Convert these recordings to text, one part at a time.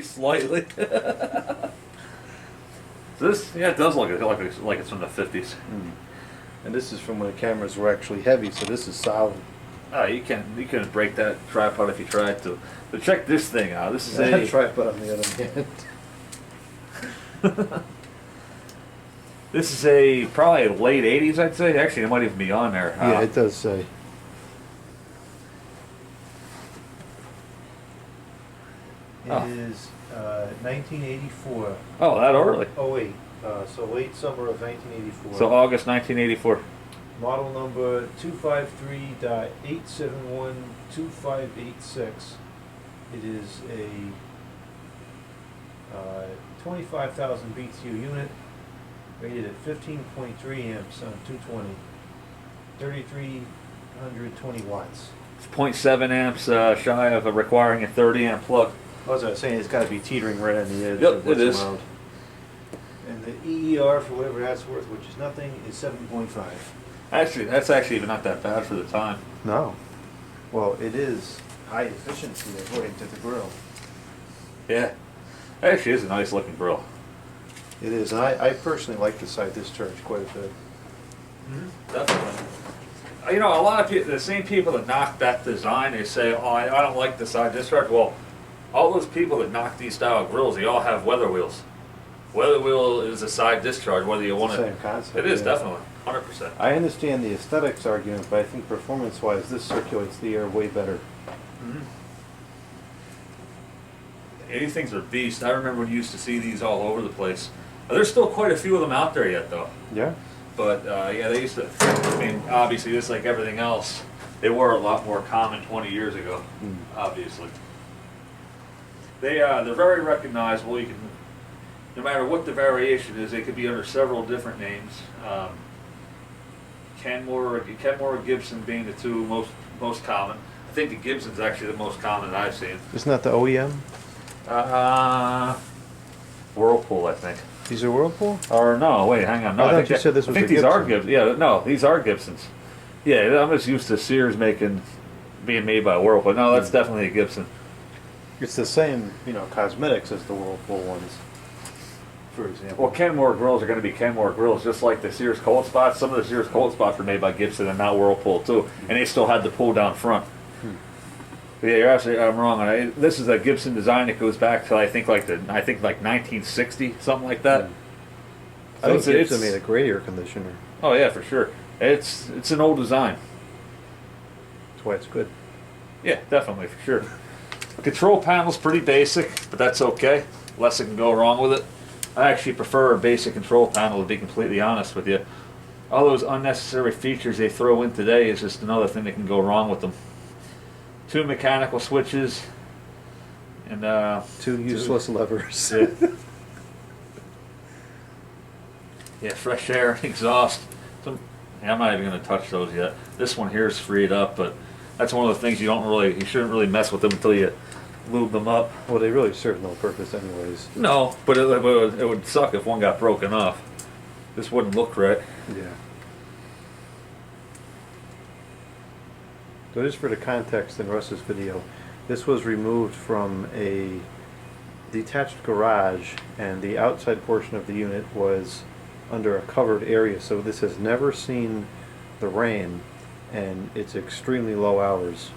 Slightly. This, yeah, it does look like it's from the 50s. And this is from when the cameras were actually heavy, so this is solid. Oh, you can break that tripod if you tried to. But check this thing out. This is A tripod on the other hand. This is a probably late 80s, I'd say. Actually, it might even be on there. Yeah, it does say. It is 1984. Oh, that early. Oh wait, so late summer of 1984. So August 1984. Model number 253.8712586. It is a 25,000 BTU unit, rated at 15.3 amps on 220, 3,320 watts. It's 0.7 amps shy of requiring a 30 amp plug. As I was saying, it's got to be teetering right on the edge. Yep, of what's it is. allowed. And the EER, for whatever that's worth, which is nothing, is 7.5. Actually, that's actually even not that bad for the time. No. Well, it is high efficiency according to the grill. Yeah. Actually, is a nice looking grill. It is, and I personally like the side discharge quite a bit. Definitely. You know, a lot of people, the same people that knock that design, they say, "Oh, I don't like the side discharge." Well, all those people that knock these style grills, they all have weather wheels. Weather wheel is a side discharge, whether you want it. Same concept. It is, yeah. definitely, 100%. I understand the aesthetics argument, but I think performance-wise, this circulates the air way better. These things are beasts. I remember when you used to see these all over the place. There's still quite a few of them out there yet, though. Yeah. But yeah, they used to. I mean, obviously, just like everything else, they were a lot more common 20 years ago. Obviously, they're very recognizable. You can, no matter what the variation is, they could be under several different names. Kenmore or Gibson being the two most common. I think the Gibson's actually the most common that I've seen. Isn't that the OEM? Whirlpool, I think. These are Whirlpool? Or no, wait, hang on. No, I thought you think said this was I think a these are Gibson. Gibson. Yeah, no, these are Gibsons. Yeah, I'm just used to Sears being made by Whirlpool. No, that's definitely a Gibson. It's the same, cosmetics as the Whirlpool ones, for example. Well, Kenmore grills are going to be Kenmore grills, just like the Sears cold spots. Some of the Sears cold spots were made by Gibson and not Whirlpool too, and they still had the pull down front. Yeah, you're absolutely. I'm wrong. This is a Gibson design that goes back to I think like 1960, something like that. I think Gibson made a great air conditioner. Oh yeah, for sure. It's an old design. That's why it's good. Yeah, definitely, for sure. Control panel's pretty basic, but that's okay. Less that can go wrong with it. I actually prefer a basic control panel, to be completely honest with you. All those unnecessary features they throw in today is just another thing that can go wrong with them. 2 mechanical switches, and 2 useless levers. Yeah. Yeah, fresh air, exhaust. Yeah, I'm not even going to touch those yet. This one here is freed up, but that's one of the things you shouldn't really mess with them until you lube them up. Well, they really serve no purpose anyways. No, but it would suck if one got broken off. This wouldn't look right. Yeah. So just for the context in Russ's video, this was removed from a detached garage, and the outside portion of the unit was under a covered area, so this has never seen the rain, and it's extremely low hours.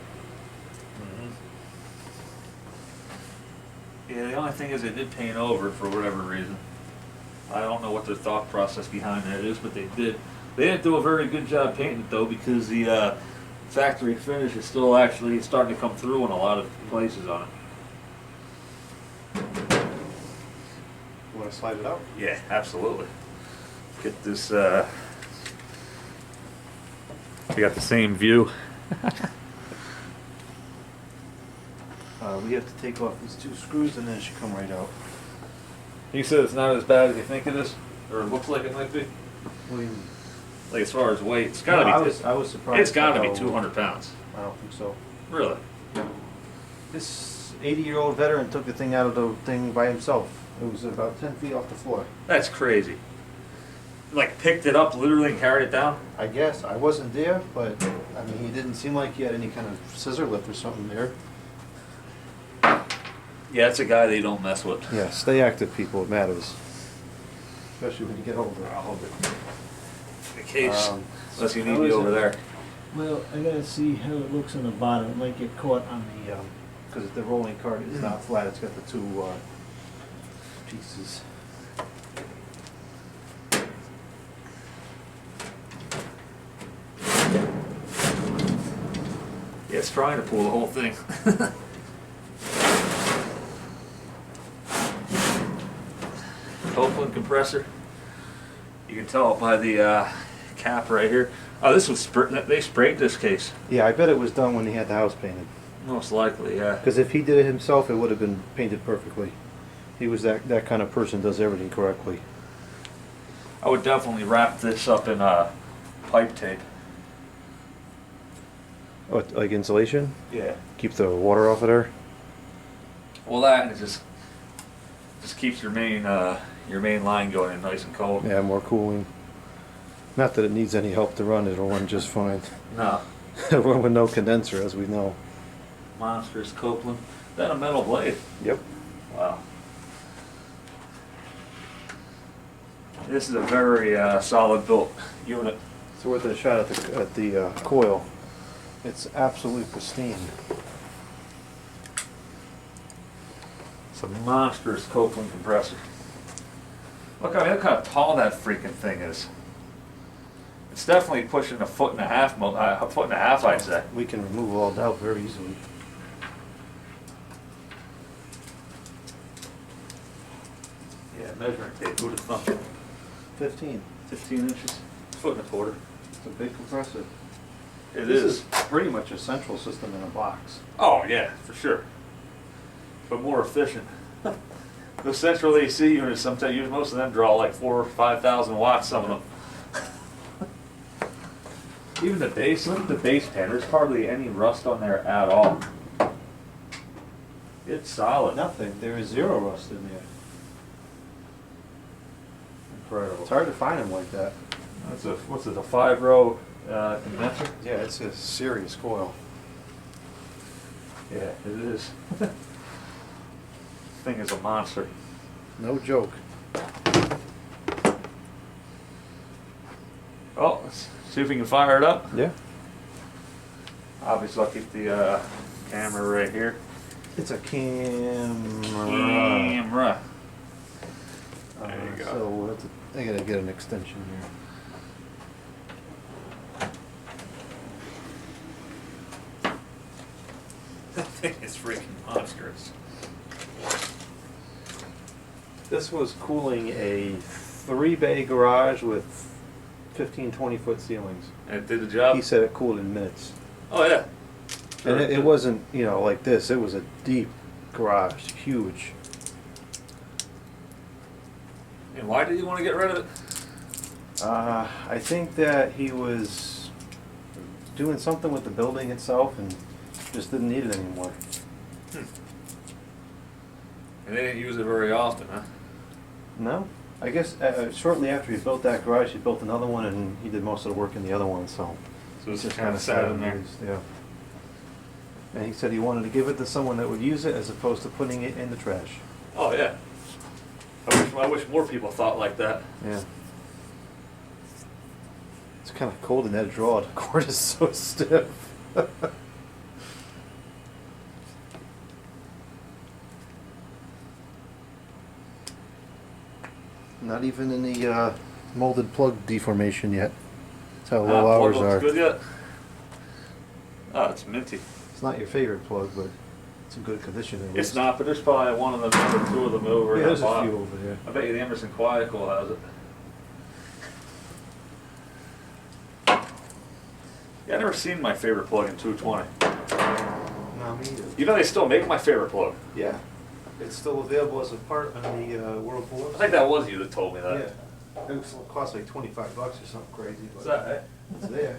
Yeah, the only thing is they did paint over it for whatever reason. I don't know what their thought process behind that is, but they did. They didn't do a very good job painting it though, because the factory finish is still actually starting to come through in a lot of places on it. You want to slide it out? Yeah, absolutely. Get this, we got the same view. We have to take off these 2 screws and then it should come right out. You said it's not as bad as you think it is? Or it looks like it might be? What do you mean? Like as far as weight, it's gotta be. I was surprised. It's gotta be how- 200 pounds. I don't think so. Really? This 80-year-old veteran took the thing out of the thing by himself. It was about 10 feet off the floor. That's crazy. Like picked it up literally and carried it down? I guess. I wasn't there, but I mean, he didn't seem like he had any kind of scissor lift or something there. Yeah, it's a guy they don't mess with. Yeah, stay active, people. It matters. Especially when you get older. I'll hold it. In case, unless you need how me is over it? there. Well, I gotta see how it looks on the bottom. It might get caught on the, Because the rolling cart is not flat, it's got the two pieces. Yeah, it's trying to pull the whole thing. Copeland compressor. You can tell it by the cap right here. Oh, this was they sprayed this case. Yeah, I bet it was done when he had the house painted. Most likely, yeah. Because if he did it himself, it would have been painted perfectly. He was that kind of person, does everything correctly. I would definitely wrap this up in pipe tape. Oh, like insulation? Yeah. Keep the water off of there? Well, that and it just keeps your main line going in nice and cold. Yeah, more cooling. Not that it needs any help to run, it'll run just fine. No. It'll run with no condenser, as we know. Monstrous Copeland. Then a metal blade. Yep. Wow. This is a very solid built unit. So with the shot at the coil, it's absolutely pristine. It's a monstrous Copeland compressor. Look how tall that freaking thing is. It's definitely pushing a foot and a half, I'd say. We can remove all doubt very easily. Yeah, measuring tape, who'd have thunk it? 15. 15 inches, foot and a quarter. It's a big compressor. It This is. is pretty much a central system in a box. Oh yeah, for sure. But more efficient. Those central AC units, sometimes most of them draw like 4,000 or 5,000 watts. Some of them. Even the base, look at the base pan. There's hardly any rust on there at all. It's solid. Nothing. There is zero rust in there. Incredible. It's hard to find them like that. That's what's it? A 5-row condenser? Yeah, it's a serious coil. Yeah, it is. Thing is a monster. No joke. Oh, let's see if we can fire it up. Yeah. Obviously, I'll keep the camera right here. It's a camera. Camera. There you go. So we'll have to, I gotta get an extension here. That thing is freaking monstrous. This was cooling a 3-bay garage with 15, 20-foot ceilings. And it did the job? He said it cooled in minutes. Oh, yeah. And it wasn't, like this. It was a deep garage, huge. And why did you want to get rid of it? I think that he was doing something with the building itself and just didn't need it anymore. And they didn't use it very often, huh? No, I guess shortly after he built that garage, he built another one, and he did most of the work in the other one. So it's just kind of sat in there. Yeah. And he said he wanted to give it to someone that would use it as opposed to putting it in the trash. Oh, yeah. I wish more people thought like that. Yeah. It's kind of cold in that drawer. The cord is so stiff. Not even in the molded plug deformation yet. That's how low Plug hours looks are. good yet? Oh, it's minty. It's not your favorite plug, but it's in good condition at least. It's not, but there's probably one of them or two of them over Yeah, in there's the a bottom. few over there. I bet you the Emerson Quiet Cool has it. Yeah, I never seen my favorite plug in 220. No, me either. You know they still make my favorite plug. Yeah. It's still available as a part on the Whirlpool. I think that was you that told me that. Yeah. It costs like $25 or something crazy. But Is that it? it's there.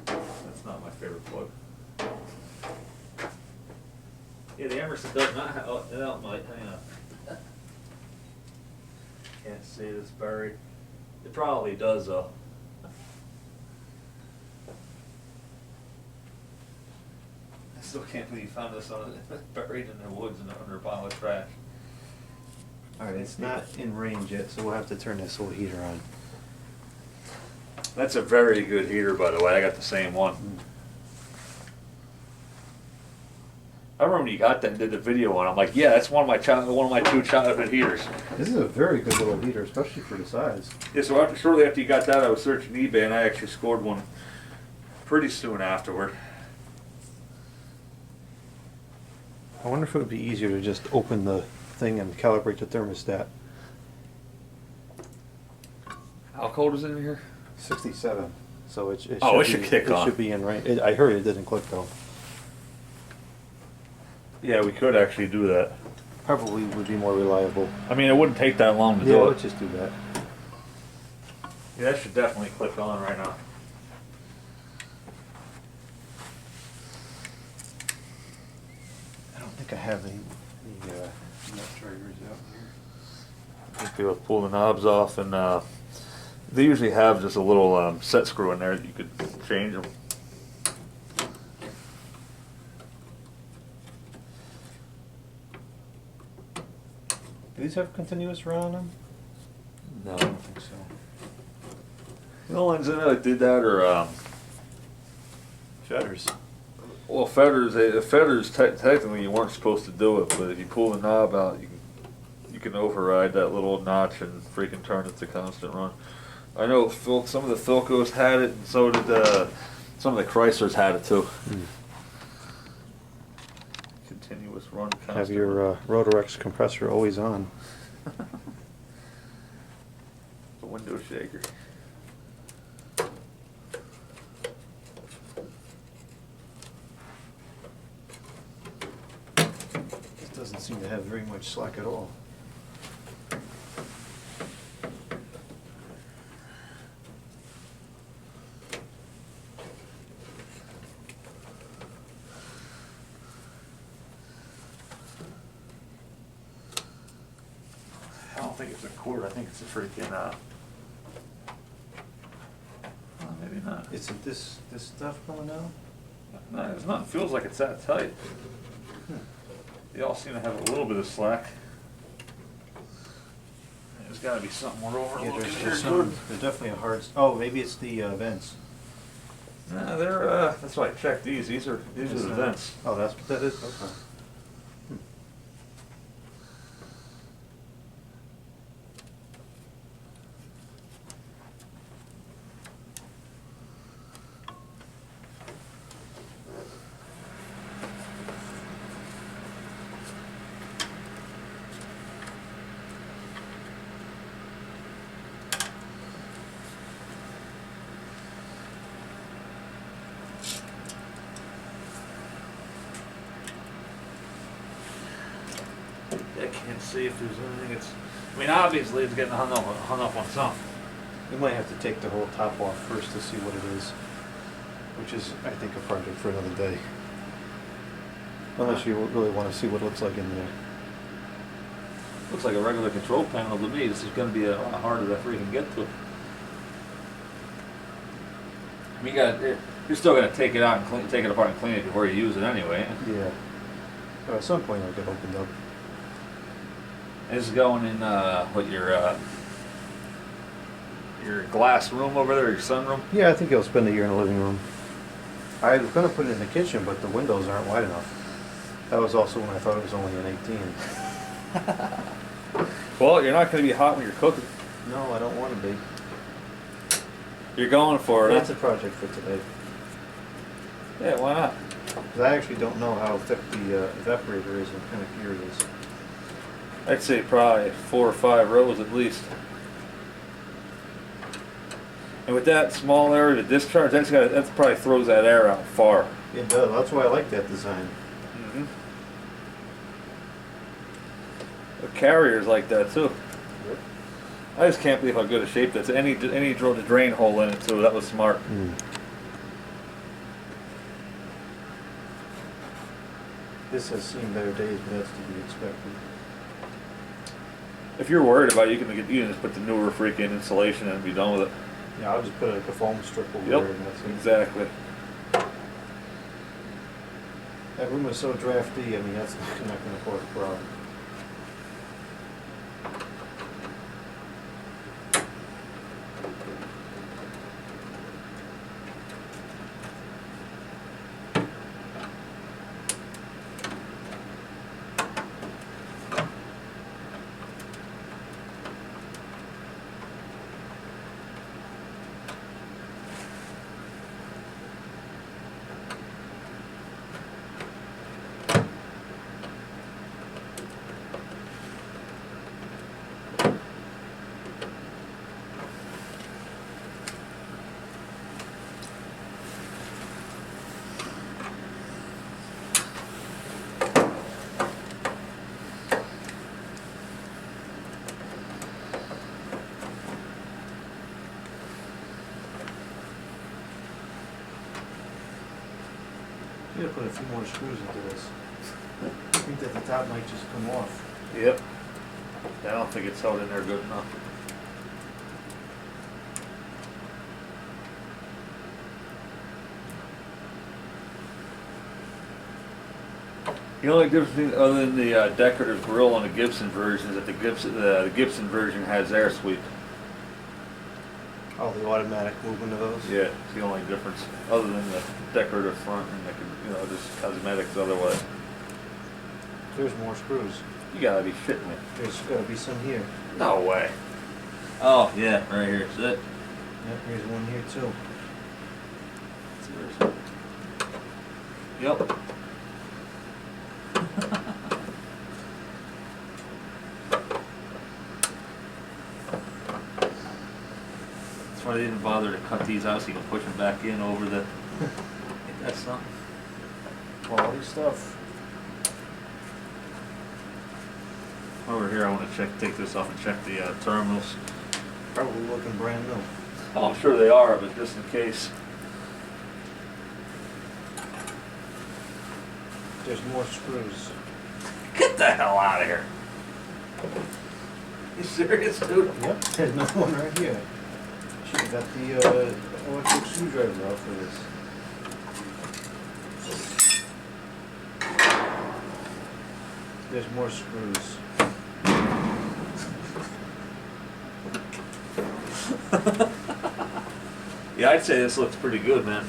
That's not my favorite plug. Yeah, the Emerson does not have, oh, that might, hang on. Can't see it, it's buried. It probably does though. Still can't believe you found this on buried in the woods and under a pile of trash. Alright, it's not in range yet, so we'll have to turn this little heater on. That's a very good heater, by the way. I got the same one. I remember when you got that and did the video on. I'm like, yeah, that's one of my two childhood heaters. This is a very good little heater, especially for the size. Yeah, so shortly after you got that, I was searching eBay and I actually scored one pretty soon afterward. I wonder if it would be easier to just open the thing and calibrate the thermostat. How cold is it in here? 67. So it should kick on. It should be in range. I heard it didn't click though. Yeah, we could actually do that. Probably would be more reliable. I mean, it wouldn't take that long to Yeah, do let's it. just do that. Yeah, that should definitely click on right now. I don't think I have any nut drivers out here. I think they would pull the knobs off, and they usually have just a little set screw in there that you could change them. Do these have continuous run on them? No. I don't think so. The only ones that did that are Shutters. well, feathers. Technically, you weren't supposed to do it, but if you pull the knob out, you can override that little notch and freaking turn it to constant run. I know some of the Philcos had it, and so did some of the Chryslers had it too. Continuous run. Constant Have your Rotorex compressor always on. The window shaker. This doesn't seem to have very much slack at all. I don't think it's a cord. I think it's a freaking. Maybe not. Isn't this stuff coming out? No, it's not. It feels like it's that tight. They all seem to have a little bit of slack. There's got to be something we're overlooking Yeah, here. there's definitely a hard. Oh, maybe it's the vents. Nah, they're. That's why I checked these. These are the vents. Oh, that's what that is. Okay. I can't see if there's anything. I mean, obviously it's getting hung up on something. We might have to take the whole top off first to see what it is, which is, I think, a project for another day. Unless you really want to see what it looks like in there. Looks like a regular control panel to me. This is going to be a lot harder to freaking get to. I mean, you're still going to take it out and take it apart and clean it before you use it anyway. Yeah. But at some point it'll get opened up. This is going in your glass room over there, your sunroom. Yeah, I think he'll spend a year in the living room. I was going to put it in the kitchen, but the windows aren't wide enough. That was also when I thought it was only an 18. Well, you're not going to be hot when you're cooking. No, I don't want to be. You're going for it. That's a project for today. Yeah, why not? Because I actually don't know how thick the evaporator is. I'm kind of curious. I'd say probably 4 or 5 rows at least. And with that small area to discharge, that probably throws that air out far. It does. That's why I like that design. Mm-hmm. The carrier's like that too. Yep. I just can't believe how good a shape that's. Any drilled a drain hole in it too. That was smart. This has seen better days, but that's to be expected. If you're worried about it, you can just put the newer freaking insulation in and be done with it. Yeah, I'll just put like a foam strip over Yep, there and that's it. exactly. That room is so drafty, I mean, that's not gonna cause a problem. You gotta put a few more screws into this. I think that the top might just come off. Yep. I don't think it's held in there good enough. The only difference between, other than the decorative grill on the Gibson version, is that the Gibson version has air sweep. Oh, the automatic movement of those? Yeah, it's the only difference, other than the decorative front and the, just cosmetics otherwise. There's more screws. You gotta be shitting me. There's gotta be some here. No way. Oh, yeah, right here, is it? Yep, here's one here too. Yep. That's why they didn't bother to cut these out so you can push them back in over the. Ain't that something? Quality stuff. Over here, I want to take this off and check the terminals. Probably looking brand new. Oh, I'm sure they are, but just in case. There's more screws. Get the hell out of here. You serious, dude? Yep, there's another one right here. Should have got the electric screwdriver out for this. There's more screws. Yeah, I'd say this looks pretty good, man.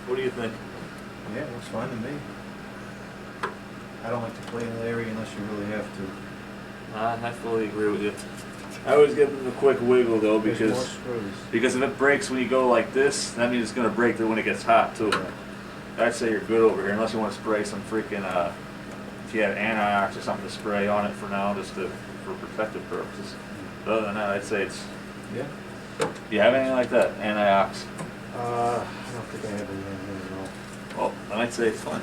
What do you think? Yeah, it looks fine to me. I don't like to play in that area unless you really have to. I fully agree with you. I always give them a quick wiggle though, There's more because screws. if it breaks when you go like this, that means it's gonna break through when it gets hot too. I'd say you're good over here, unless you want to spray some freaking if you have antiox or something to spray on it for now, just for protective purposes. But other than that, I'd say it's. Yeah. Do you have anything like that? Antiox? I don't think I have anything here, no. Well, I might say it's fine.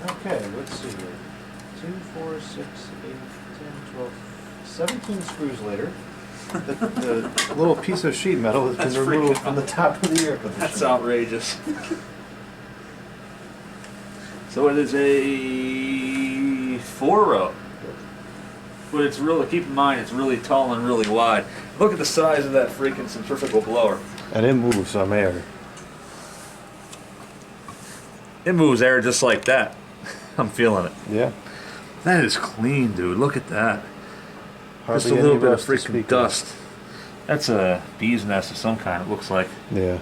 Okay, let's see here. 2, 4, 6, 8, 10, 12, 17 screws later. The little piece of sheet metal has That's been removed freaking from the top of the air conditioner. That's outrageous. So it is a 4-row. But it's really, keep in mind, it's really tall and really wide. Look at the size of that freaking centrifugal blower. And it moves some air. It moves air just like that. I'm feeling it. Yeah. That is clean, dude. Look at that. Hardly Just a any little bit of rust to freaking speak of. dust. That's a bee's nest of some kind, it looks like. Yeah.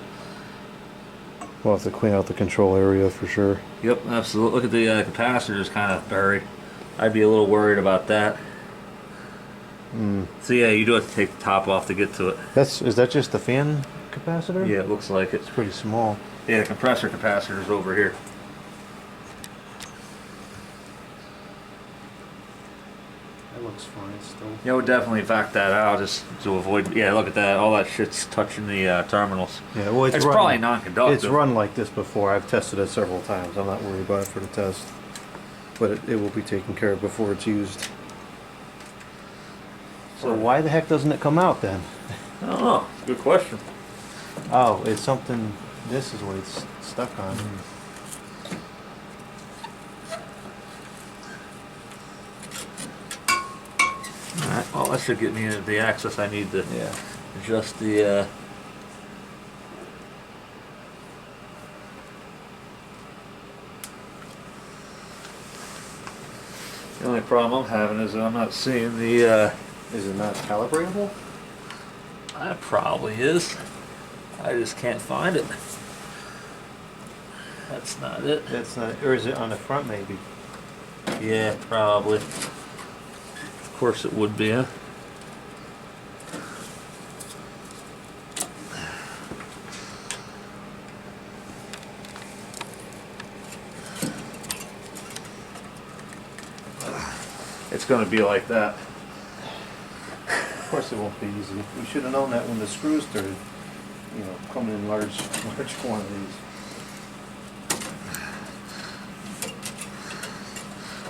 We'll have to clean out the control area for sure. Yep, absolutely. Look at the capacitor is kind of buried. I'd be a little worried about that. So yeah, you do have to take the top off to get to it. Is that just the fan capacitor? Yeah, it looks like it. It's pretty small. Yeah, the compressor capacitor is over here. That looks fine still. Yeah, we'll definitely vac that out just to avoid. Yeah, look at that. All that shit's touching the terminals. Yeah, well, It's probably non-conductive. It's run like this before. I've tested it several times. I'm not worried about it for the test. But it will be taken care of before it's used. So why the heck doesn't it come out then? I don't know. Good question. Oh, it's something. This is what it's stuck on. Alright, well, that should get me into the access I need to Yeah. adjust the. The only problem I'm having is that I'm not seeing the, Is it not calibratable? that probably is. I just can't find it. That's not it. That's not, or is it on the front maybe? Yeah, probably. Of course it would be, huh? It's gonna be like that. Of course it won't be easy. We should have known that when the screws started, you know, coming in large quantities.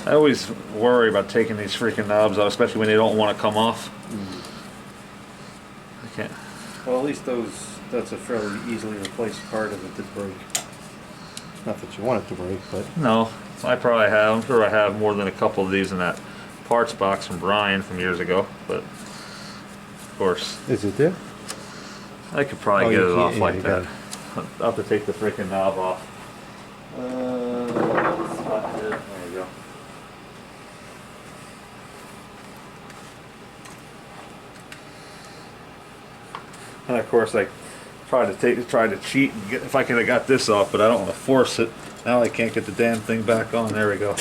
I always worry about taking these freaking knobs out, especially when they don't want to come off. I can't. Well, at least that's a fairly easily replaced part of it that break. Not that you want it to break, but. No, I'm sure I have more than a couple of these in that parts box from Brian from years ago, but of course. Is it there? I could probably get you it can't- off yeah, like you that. got I'll have to take the freaking knob off. There you go. And of course, I tried to cheat and get if I could have got this off, but I don't want to force it. Now I can't get the damn thing back on. There we go.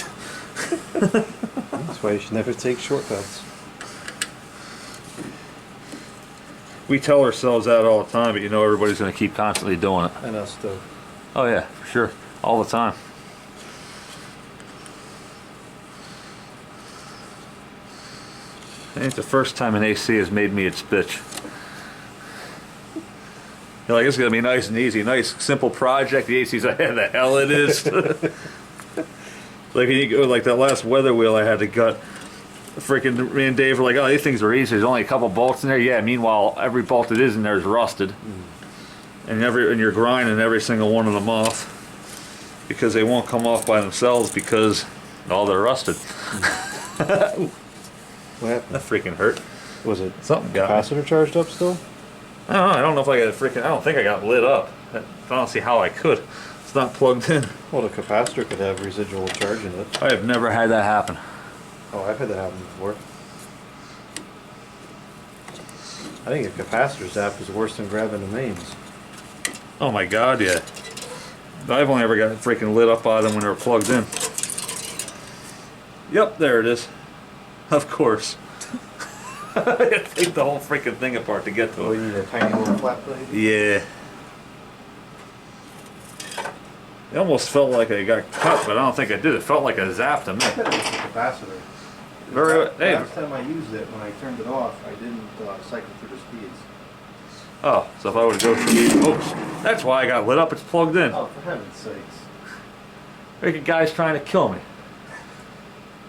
That's why you should never take shortcuts. We tell ourselves that all the time, but you know everybody's going to keep constantly doing it. And us too. Oh yeah, for sure, all the time. Ain't the first time an AC has made me its bitch. You're like, it's gonna be nice and easy, nice simple project. The AC's like, yeah, the hell it is. Like you go, like that last weather wheel I had to gut. Freaking me and Dave were like, oh, these things are easy. There's only a couple bolts in there. Yeah. Meanwhile, every bolt that is in there is rusted, and you're grinding every single one of them off because they won't come off by themselves because they're rusted. What happened? That freaking hurt. Was it Something got me. capacitor charged up still? I don't know. I don't know if I got freaking. I don't think I got lit up. I don't see how I could. It's not plugged in. Well, the capacitor could have residual charge in it. I have never had that happen. Oh, I've had that happen before. I think a capacitor zap is worse than grabbing the mains. Oh my god, yeah. I've only ever got freaking lit up by them when they were plugged in. Yep, there it is. Of course. I had to take the whole freaking thing apart to get to Oh, it. you need a tiny little flat blade? Yeah. It almost felt like I got cut, but I don't think I did. It felt like a zap to me. I bet it was the capacitor. Very, hey. Last time I used it, when I turned it off, I didn't cycle through the speeds. Oh, so if I would go through, oops, that's why I got lit up. It's plugged in. Oh, for heaven's sakes. Freaking guy's trying to kill me.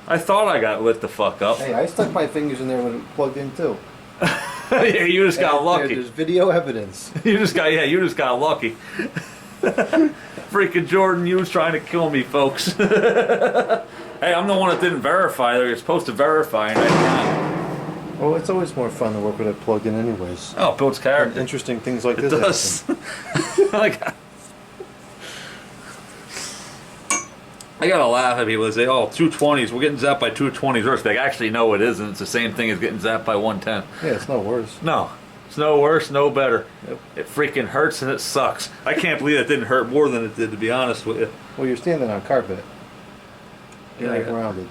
I thought I got lit the fuck up. Hey, I stuck my fingers in there when it plugged in too. Yeah, you just got lucky. There's video evidence. You just got lucky. Freaking Jordan, you was trying to kill me, folks. Hey, I'm the one that didn't verify. You're supposed to verify, and I did not. Well, it's always more fun to work with it plugged in anyways. Oh, it builds character. Interesting things like It this does. Like, I gotta laugh at people that say, "Oh, 220s. We're getting zapped by 220s worse." They actually know it isn't. It's the same thing as getting zapped by 110. Yeah, it's no worse. No, it's no worse, no better. Yep. It freaking hurts and it sucks. I can't believe it didn't hurt more than it did, to be honest with you. Well, you're standing on carpet. You're Yeah, not grounded.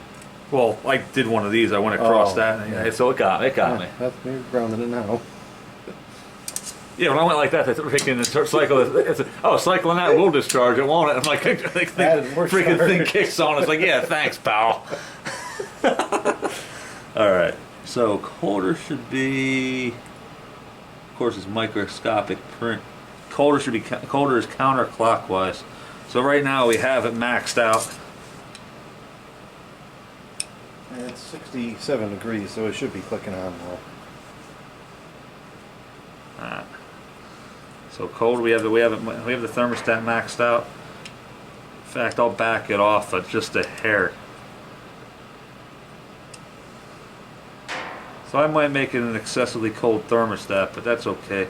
Well, I did one of these. I went across Oh, that, and yeah. so it got me. That's me grounded it now. Yeah, when I went like that, the freaking cycle. Cycling that will discharge it, won't it? I'm like, Added more freaking thing charge. kicks on. It's like, yeah, thanks, pal. All right. So quarter should be, of course, it's microscopic print. Quarter should be quarter is counterclockwise. So right now we have it maxed out. And it's 67 degrees, so it should be clicking on well. So cold, we have the thermostat maxed out. In fact, I'll back it off at just a hair. So I might make it an excessively cold thermostat, but that's okay.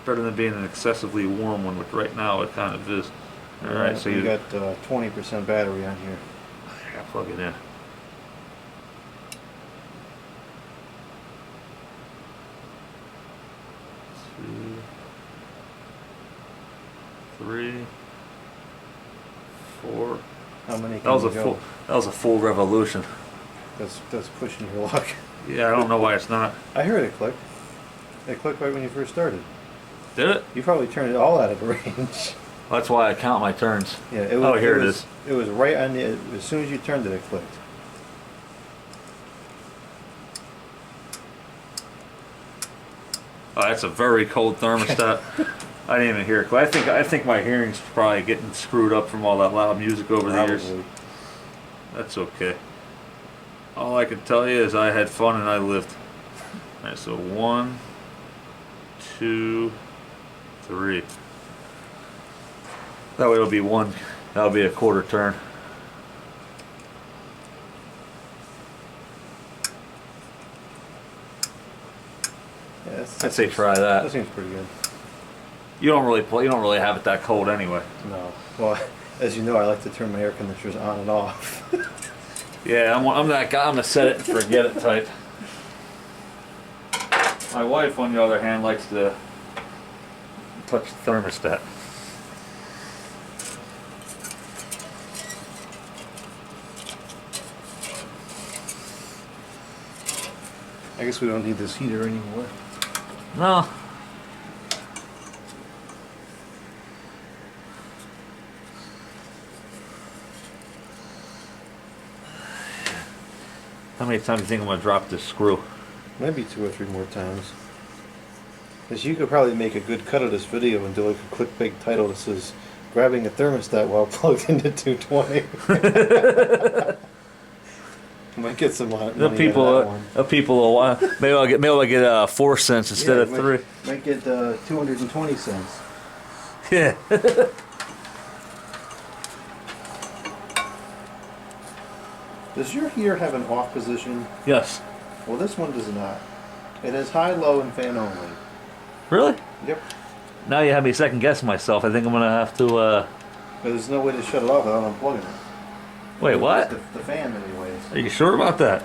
Better than being an excessively warm one, which right now it kind of is. All right, so you got 20% battery on here. I gotta plug it in. 3, 4. How many can That was you a go? full. That was a full revolution. That's pushing your luck. Yeah, I don't know why it's not. I heard it click. It clicked right when you first started. Did it? You probably turned it all out of range. That's why I count my turns. Yeah. Oh, here it is. It was right on the. As soon as you turned it, it clicked. Oh, that's a very cold thermostat. I didn't even hear it. I think my hearing's probably getting screwed up from all that loud music over the years. Probably. That's okay. All I can tell you is I had fun and I lived. All right, so 1, 2, 3. That way it'll be one. That'll be a quarter turn. Yeah, I'd say try that. That seems pretty good. You don't really have it that cold anyway. No. Well, as you know, I like to turn my air conditioners on and off. Yeah, I'm that guy. I'm a set it and forget it type. My wife, on the other hand, likes to touch the thermostat. I guess we don't need this heater anymore. No. How many times do you think I'm gonna drop this screw? Maybe 2 or 3 more times. Because you could probably make a good cut of this video and do like a clickbait title that says grabbing a thermostat while plugged into 220. Might get some money The out of that one. people will want. Maybe I'll get 4 cents instead of 3. Might get 220 cents. Yeah. Does your heater have an off position? Yes. Well, this one does not. It has high, low, and fan only. Really? Yep. Now you have me second guess myself. I think I'm gonna have to. But there's no way to shut it off without unplugging it. Wait, what? The fan, anyways. Are you sure about that?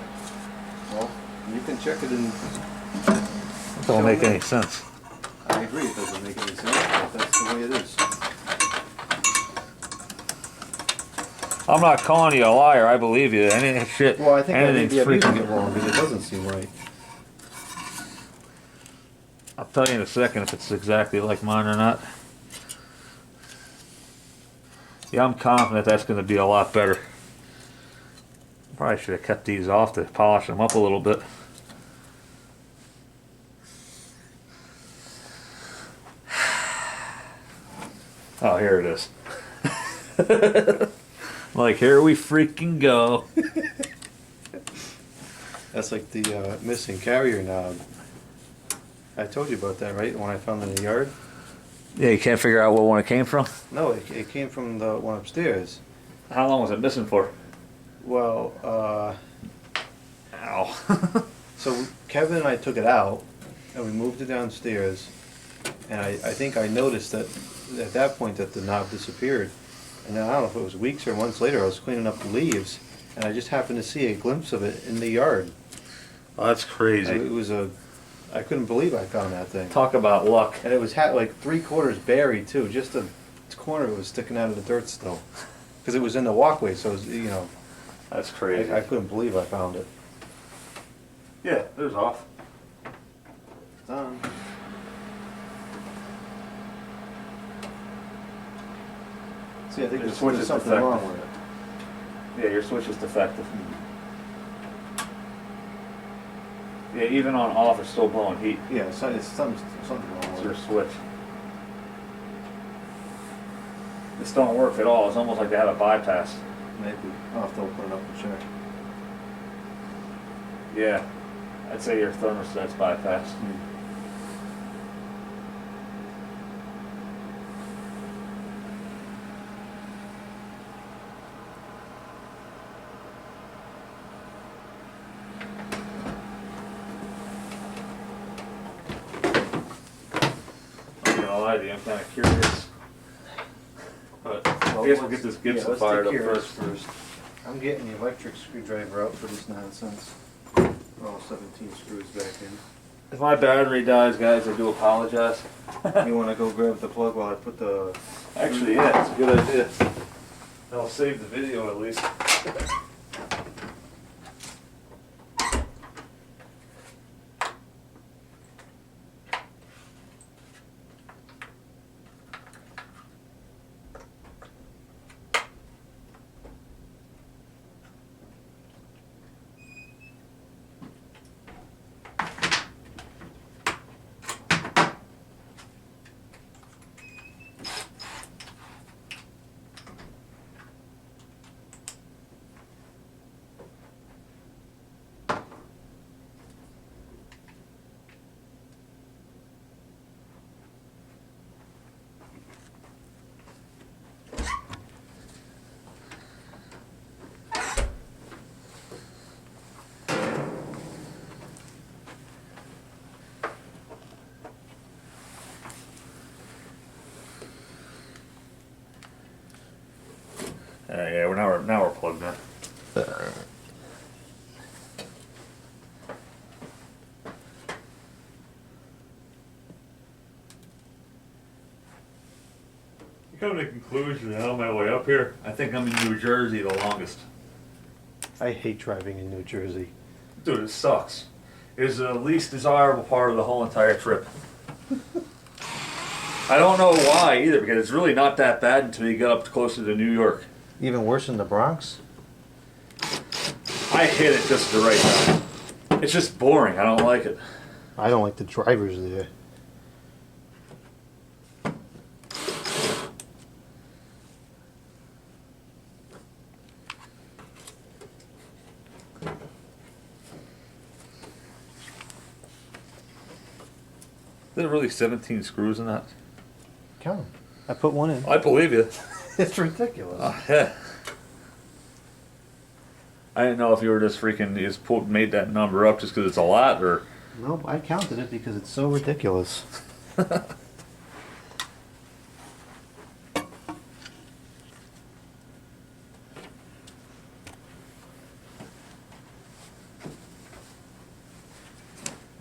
Well, you can check it in. That don't make any sense. I agree, it doesn't make any sense, but that's the way it is. I'm not calling you a liar. I believe you. Anything shit. Well, I think anything's maybe I'm using freaking. it wrong because it doesn't seem right. I'll tell you in a second if it's exactly like mine or not. Yeah, I'm confident that's going to be a lot better. Probably should have kept these off to polish them up a little bit. Oh, here it is. Like, here we freaking go. That's like the missing carrier knob. I told you about that, right? When I found it in the yard? Yeah, you can't figure out what one it came from? No, it came from the one upstairs. How long was it missing for? Well, Ow. so Kevin and I took it out and we moved it downstairs. And I think I noticed that at that point that the knob disappeared. And then I don't know if it was weeks or months later, I was cleaning up the leaves and I just happened to see a glimpse of it in the yard. Oh, that's crazy. It was I couldn't believe I found that thing. Talk about luck. And it was like 3/4 buried too. Just the corner of it was sticking out of the dirt still. Because it was in the walkway, so it was, you know, That's crazy. I couldn't believe I found it. Yeah, it was off. Done. See, I think Your there's switch is something defective. wrong with it. Yeah, your switch is defective. Yeah, even on off, it's still blowing heat. Yeah, so it's something wrong It's with your it. switch. This don't work at all. It's almost like they have a bypass. Maybe. I'll have to open it up and check. Yeah, I'd say your thermostat's bypassed. I'm not gonna lie to you, I'm kind of curious. But I guess we'll get this Gibson let's fired up take care of first. this I'm getting the electric screwdriver out for this nonsense. All 17 screws back in. If my battery dies, guys, I do apologize. You wanna go grab the plug while I put the... Actually, yeah, it's a good idea. I'll save the video at least. Yeah, now we're plugged in. Come to the conclusion that on my way up here, I think I'm in New Jersey the longest. I hate driving in New Jersey. Dude, it sucks. It is the least desirable part of the whole entire trip. I don't know why either, because it's really not that bad until you get up closer to New York. Even worse than the Bronx? I hit it just at the right time. It's just boring. I don't like it. I don't like the drivers there. Is there really 17 screws in that? Count 'em. I put one in. I believe you. It's ridiculous. Yeah. I didn't know if you were just freaking made that number up just because it's a lot, or Nope, I counted it because it's so ridiculous.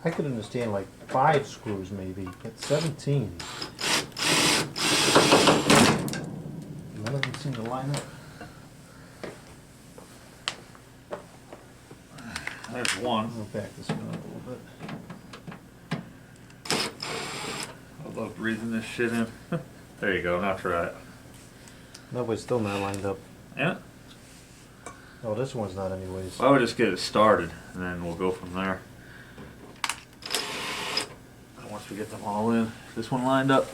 I could understand like 5 screws maybe, but 17. None of them seem to line up. there's one. I'll back this one up a little bit. I love breathing this shit in. There you go. Now try it. No, but it's still not lined up. Yeah. Oh, this one's not anyways. I would just get it started, and then we'll go from there. Once we get them all in, this one lined up.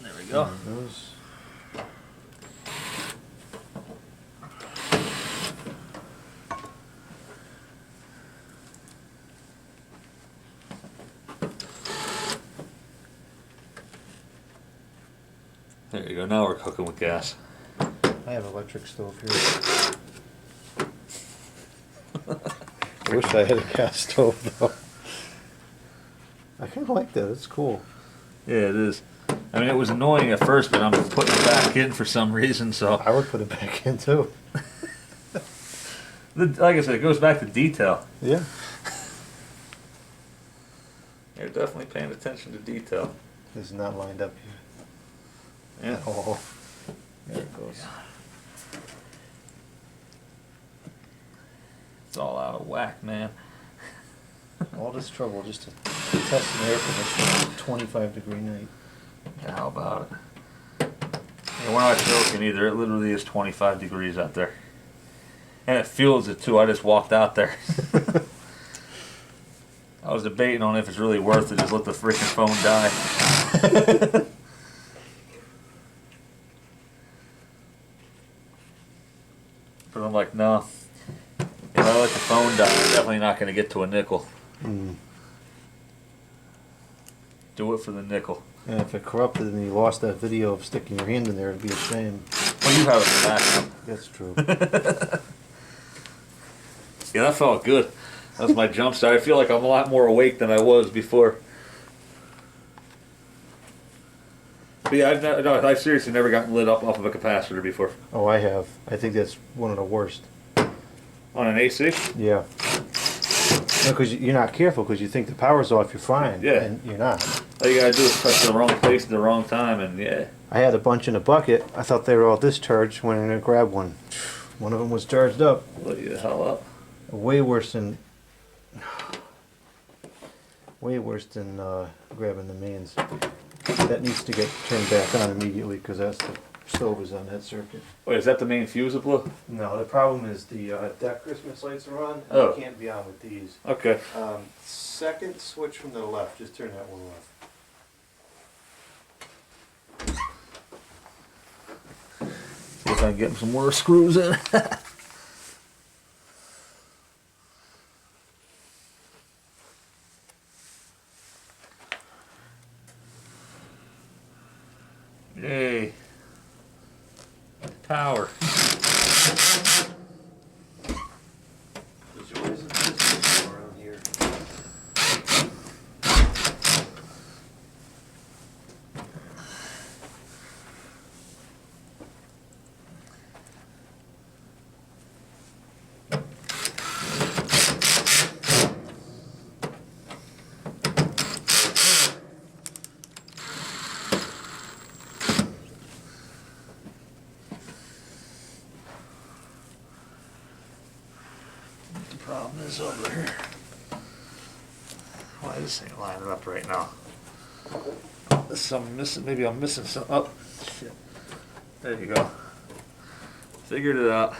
There we go. There it goes. There you go. Now we're cooking with gas. I have an electric stove here. I wish I had a gas stove though. I kind of like that. It's cool. Yeah, it is. I mean, it was annoying at first, but I'm putting it back in for some reason, so. I would put it back in too. Like I said, it goes back to detail. Yeah. You're definitely paying attention to detail. This is not lined up here. Yeah. Oh, there it goes. It's all out of whack, man. All this trouble just to test an air conditioner on a 25-degree night. Yeah, how about it? Yeah, we're not joking either. It literally is 25 degrees out there. And it feels it too. I just walked out there. I was debating on if it's really worth it. Just let the freaking phone die. But I'm like, no. If I let the phone die, I'm definitely not going to get to a nickel. Mm. Do it for the nickel. And if it corrupted and you lost that video of sticking your hand in there, it'd be a shame. Well, you have it back. That's true. Yeah, that felt good. That was my jump start. I feel like I'm a lot more awake than I was before. But yeah, I've seriously never gotten lit up off of a capacitor before. Oh, I have. I think that's one of the worst. On an AC? Yeah. Because you're not careful, because you think the power's off, you're fine. Yeah. And you're not. All you gotta do is touch the wrong place at the wrong time, and yeah. I had a bunch in a bucket. I thought they were all discharged. Went in and grabbed one. One of them was charged up. Let you the hell up. Way worse than grabbing the mains. That needs to get turned back on immediately because that's the stove is on that circuit. Wait, is that the main fuse that blew? No, the problem is the that Christmas lights are on. And Oh. they can't be on with these. Okay. Second switch from the left. Just turn that one off. See if I can get some more screws in. Yay. Power. There's always a distance around here. The problem is over here. Why is this ain't lining up right now? There's something missing. Maybe I'm missing something. Oh, shit. There you go. Figured it out.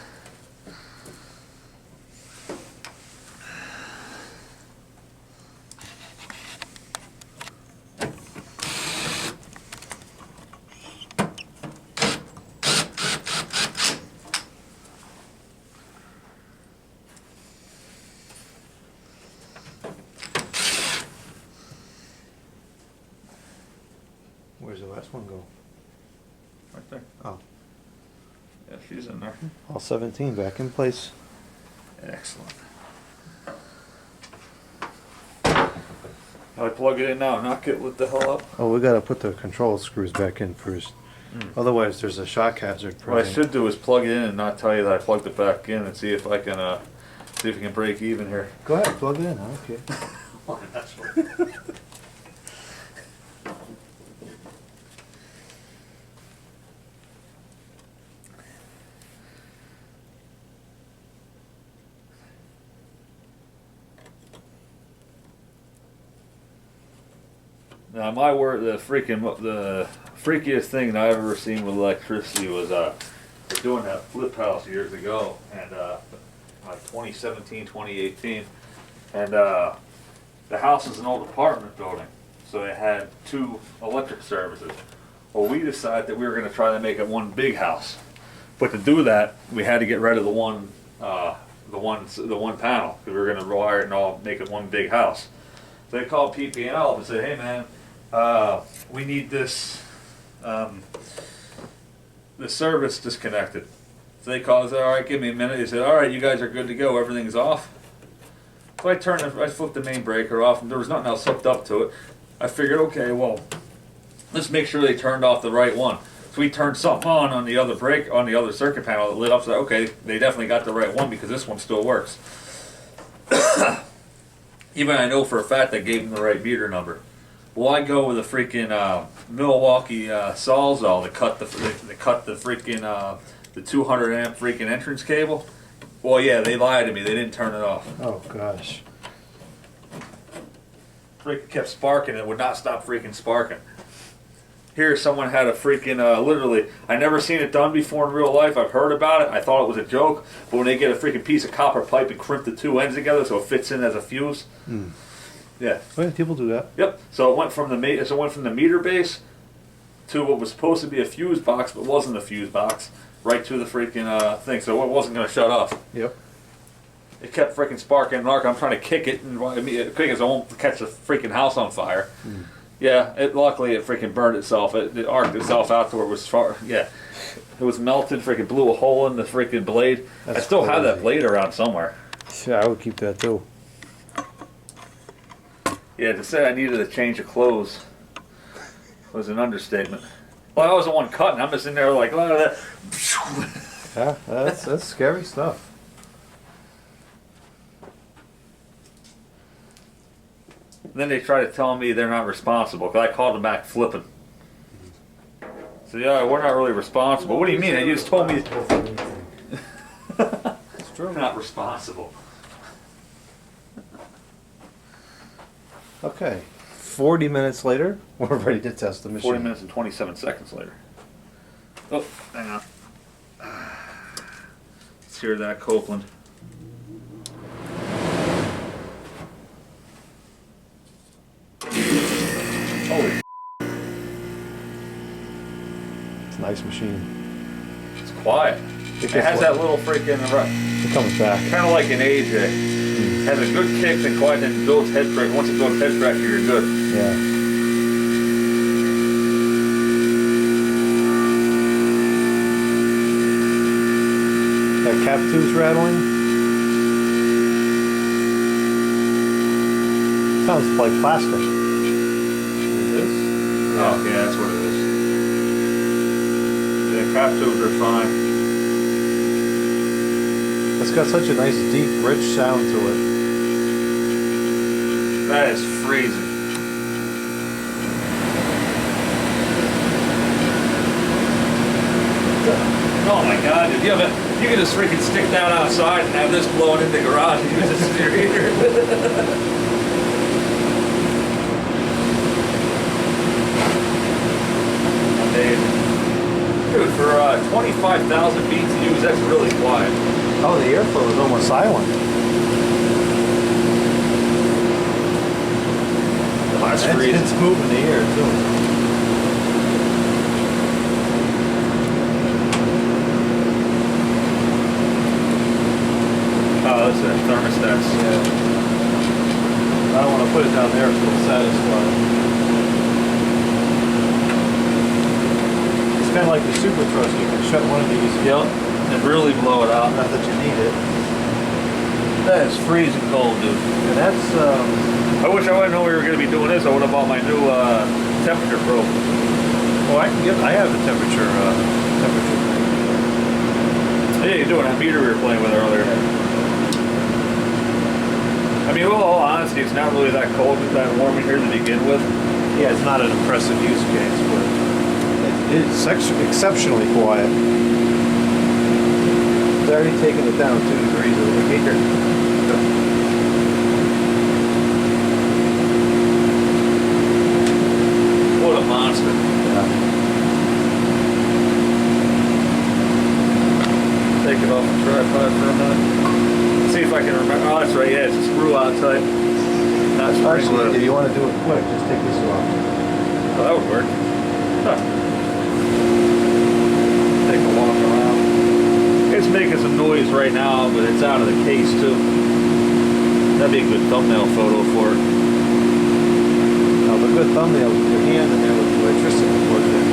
Where's the last one go? Right there. Oh, Yeah, she's in there. all 17 back in place. Excellent. I plug it in now, knock it with the hell up. Oh, we gotta put the control screws back in first. Otherwise, there's a shock hazard What I present. should do is plug it in and not tell you that I plugged it back in and see if I can break even here. Go ahead, plug it in. I don't care. Now, my word, the freakiest thing that I've ever seen with electricity was we're doing that flip house years ago, and like 2017, 2018, and the house is an old apartment building, so it had 2 electric services. Well, we decided that we were going to try to make it one big house, but to do that, we had to get rid of the one panel because we were going to wire it and all, make it one big house. So they called PP&L and said, "Hey man, we need this the service disconnected." So they called and said, "All right, give me a minute." They said, "All right, you guys are good to go. Everything's off." So I flipped the main breaker off, and there was nothing else hooked up to it. I figured, okay, well, let's make sure they turned off the right one. So we turned something on the other circuit panel that lit up. So okay, they definitely got the right one because this one still works. Even I know for a fact I gave them the right meter number. Well, I go with a freaking Milwaukee Sawzall to cut the freaking the 200 amp freaking entrance cable. Well, yeah, they lied to me. They didn't turn it off. Oh gosh. Freaking kept sparking. It would not stop freaking sparking. Here, someone had a freaking literally. I never seen it done before in real life. I've heard about it. I thought it was a joke. But when they get a freaking piece of copper pipe and crimp the 2 ends together so it fits in as a fuse. Yeah. Oh, yeah, people do that. Yep. So it went from the meter base to what was supposed to be a fuse box, but wasn't a fuse box, right to the freaking thing. So it wasn't going to shut off. Yep. It kept freaking sparking and arcing. I'm trying to kick it, and quick as I won't catch the freaking house on fire. Yeah. Luckily it freaking burned itself. It arced itself out to where it was far. Yeah. It was melted. Freaking blew a hole in the freaking blade. I That's still have that crazy. blade around somewhere. Yeah, I would keep that too. Yeah, to say I needed a change of clothes was an understatement. Well, I was the one cutting. I'm just in there like, oh, Yeah, that's scary stuff. Then they try to tell me they're not responsible, because I called them back flipping. So yeah, we're not really responsible. What do you mean? You just told me It's true. we're not responsible. Okay, 40 minutes later, we're ready to test the machine. 40 minutes and 27 seconds later. Oh, hang on. Let's hear that Copeland. Holy, It's a nice machine. it's quiet. It has that little freaking, It comes back. kind of like an AJ. Has a good kick, then quiet, then builds head pressure. Once it builds head pressure, you're good. Yeah. That cap tube's rattling. Sounds like plastic. Oh, yeah, that's what it is. Yeah, cap tubes are fine. It's got such a nice, deep, rich sound to it. That is freezing. Oh my god, dude, you can just freaking stick that outside and have this blowing in the garage and use this as your heater. Amazing. Dude, for 25,000 BTUs, that's really quiet. Oh, the airflow is almost silent. Oh, that's freezing. It's moving the air, too. Oh, that's a thermostat. Yeah. I don't want to put it down there until it's satisfied. It's kind of like the super thrust. You can shut one of these. Yep, and really blow it out. Not that you need it. That is freezing cold, dude. And that's, I wish I would know we were going to be doing this. I would have bought my new temperature probe. well, I have the temperature thing. Yeah, you're doing that meter we were playing with earlier. I mean, well, all honesty, it's not really that cold, it's that warm in here to begin with. Yeah, it's not an impressive use case, but it's exceptionally quiet. It's already taken it down 2 degrees over here. What a monster. Yeah. Take it off the tripod for a minute. See if I can remember. Oh, that's right, yeah, it's a screw out type. Not spring Actually, if loaded. you want to do it quick, just take this off. Oh, that would work. Huh. Take a walk around. It's making some noise right now, but it's out of the case too. That'd be a good thumbnail photo for it. Now, the good thumbnail with your hand in there with the electricity plugged in.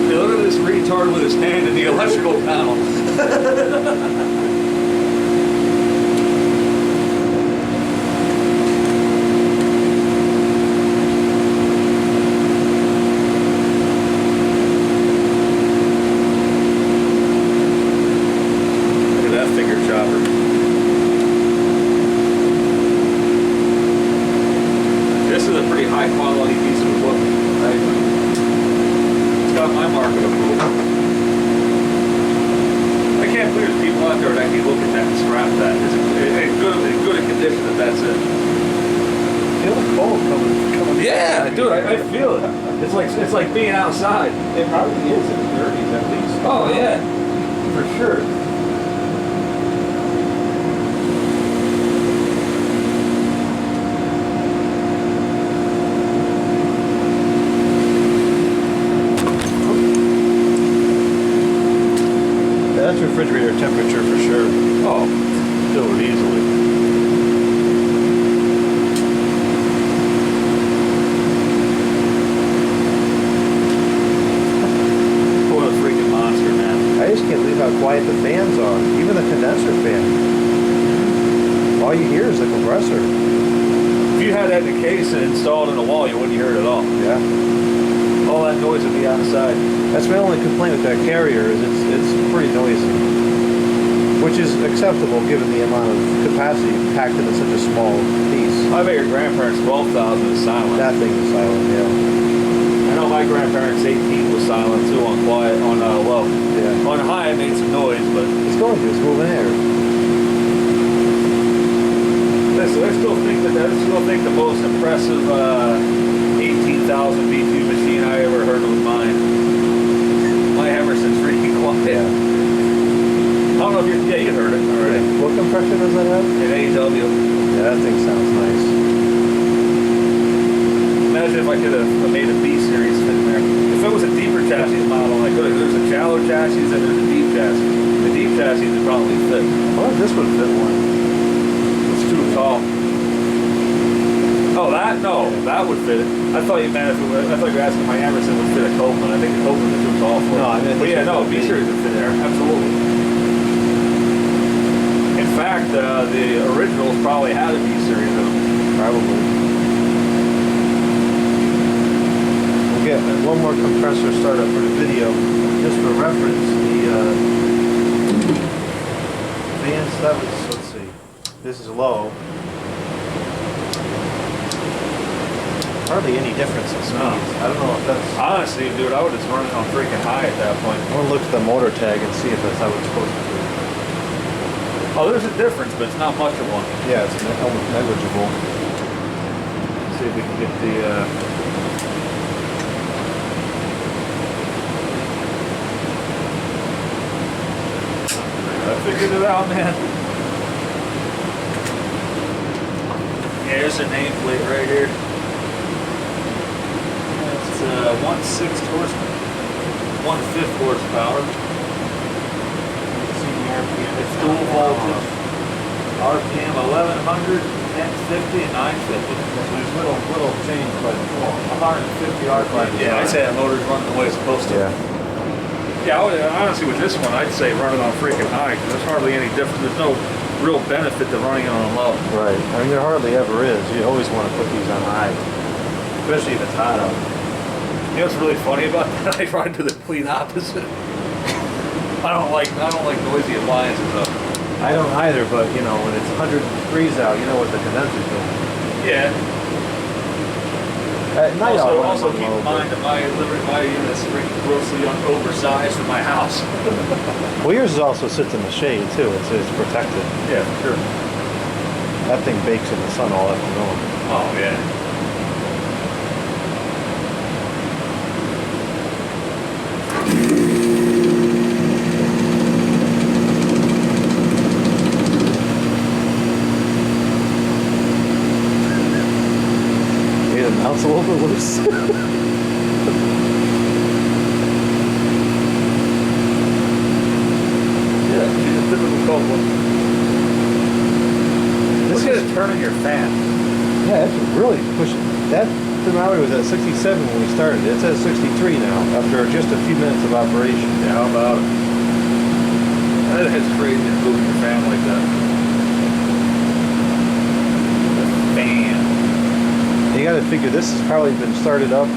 Hey, look at this retard with his hand in the electrical panel. Look at that figure chopper. This is a pretty high quality piece of equipment. It's got my mark of approval. I can't believe there's people out there that actually look at that and scrap that. It's in good a condition that that's it. Feel the cold coming. Yeah, dude, I feel it. It's like being outside. It probably is in the 30s at least. Oh yeah, for sure. Yeah, that's refrigerator temperature for sure. Oh, do it easily. What a freaking monster, man. I just can't believe how quiet the fans are. Even the condenser fan. All you hear is the compressor. If you had that in a case and installed in the wall, you wouldn't hear it at all. Yeah. All that noise would be outside. That's my only complaint with that carrier is it's pretty noisy. Which is acceptable given the amount of capacity packed into such a small piece. I bet your grandparents' 12,000 is silent. That thing is silent, yeah. I know my grandparents' 18 was silent too on quiet, on low. Yeah. On high it made some noise, but It's going to, it's moving air. I still think the most impressive 18,000 BTU machine I ever heard was mine. My Emerson's freaking quiet. Yeah. I don't know if you heard it already. What compressor does that have? An AW. Yeah, that thing sounds nice. Imagine if I could have made a B series fit in there. If it was a deeper chassis model, I could have. There's a shallow chassis and there's a deep chassis. The deep chassis would probably fit. Well, this would fit one. It's too tall. Oh, that? No, that would fit it. I thought you meant if it was, I thought you were asking if my Emerson would fit a Copeland. I think the Copeland is too tall for it. No, I mean, But yeah, no, B series would fit there. Absolutely. In fact, the originals probably had a B series in them. Probably. We'll get one more compressor startup for the video. Just for reference, the fans, that was, let's see, this is low. Hardly any difference in speed. No. I don't know if that's... Honestly, dude, I would just run it on freaking high at that point. I want to look at the motor tag and see if that's how it's supposed to be. Oh, there's a difference, but it's not much of one. Yeah, it's almost negligible. Let's see if we can get the, I figured it out, man. Yeah, here's the nameplate right here. It's 1/6 horsepower, 1/5 horsepower. It's dual voltage. RPM 1100, 1050, and 950. There's little change by the form. 150 RPM. Yeah, I'd say that motor's running the way it's supposed to. Yeah. Yeah, honestly, with this one, I'd say run it on freaking high because there's hardly any difference. There's no real benefit to running it on low. Right. I mean, there hardly ever is. You always want to put these on high, especially if it's hot out. You know what's really funny about that? I run to the complete opposite. I don't like noisy appliances though. I don't either, but you know, when it's 100 degrees out, you know what the condenser's doing. Yeah. At night, Also keep in mind that my unit's freaking grossly oversized for my house. Well, yours also sits in the shade too. It's protected. Yeah, for sure. That thing bakes in the sun all afternoon. Oh yeah. It's a little bit loose. Yeah, she's a typical Copeland. Look at it turning your fan. Yeah, it's really pushing. That thermometer was at 67 when we started. It's at 63 now after just a few minutes of operation. Yeah, how about it? That is crazy to move your fan like that. The fan. You got to figure this has probably been started up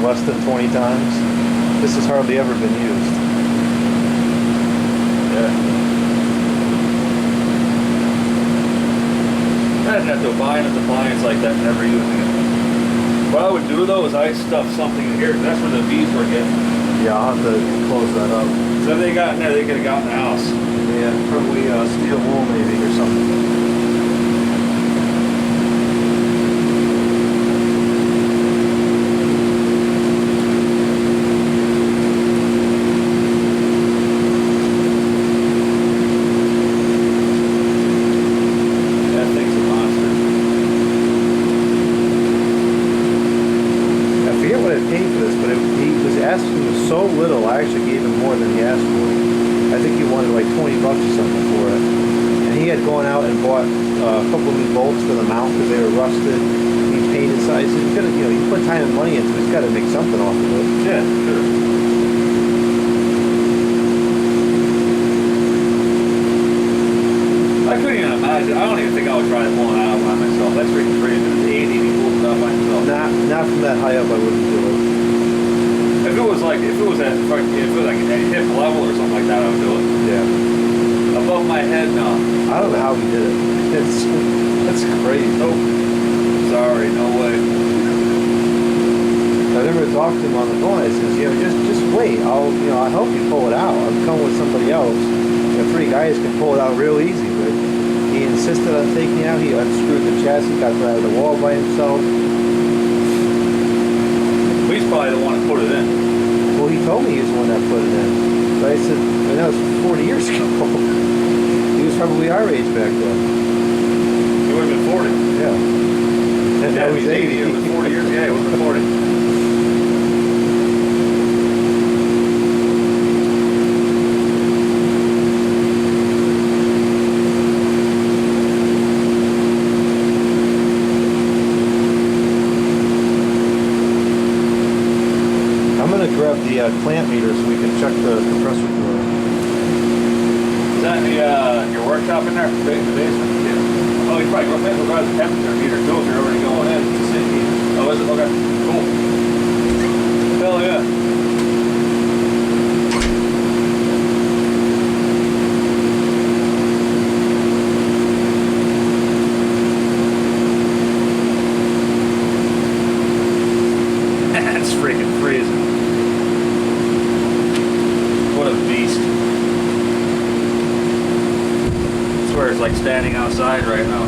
less than 20 times. This has hardly ever been used. Yeah. I'd have to buy an appliance like that and never using it. What I would do though is I'd stuff something in here, 'cause that's where the bees were getting. Yeah, I'll have to close that up. So if they got in there, they could have got in the house. Yeah, probably steel wool maybe or something. That thing's a monster. I forget what I paid for this, but he was asking so little. I actually gave him more than he asked for. I think he wanted like 20 bucks or something for it. And he had gone out and bought a couple of new bolts for the mount because they were rusted. He painted size. So he's gonna, you know, he put time and money into it. He's got to make something off of it. Yeah, sure. I couldn't even imagine. I don't even think I would try to pull it out by myself. That's freaking crazy. It's 80 and he pulls it out by himself. Not from that high up. I wouldn't do it. If it was like at hip level or something like that, I would do it. Yeah. Above my head now. I don't know how he did it. That's crazy. Nope. Sorry, no way. I remember talking to him on the phone. I says, just wait. I help you pull it out. I'm coming with somebody else. Three guys can pull it out real easy, but he insisted on taking it out. He unscrewed the chassis, got it out of the wall by himself. He's probably the one that put it in. Well, he told me he was the one that put it in. But I said, that was 40 years ago. He was probably our age back then. He would have been 40. Yeah. And Yeah, now he's he's 80. 80. It was 40 years. Yeah, he would have been 40. Grab the clamp meter so we can check the compressor fluid. Is that in your workshop in there? The basement? Yeah. Oh, you probably go grab the temperature meter too if you're already going in. It's a city heater. Oh, is it? Okay. Cool. Hell yeah. That's freaking freezing. What a beast. I swear it's like standing outside right now.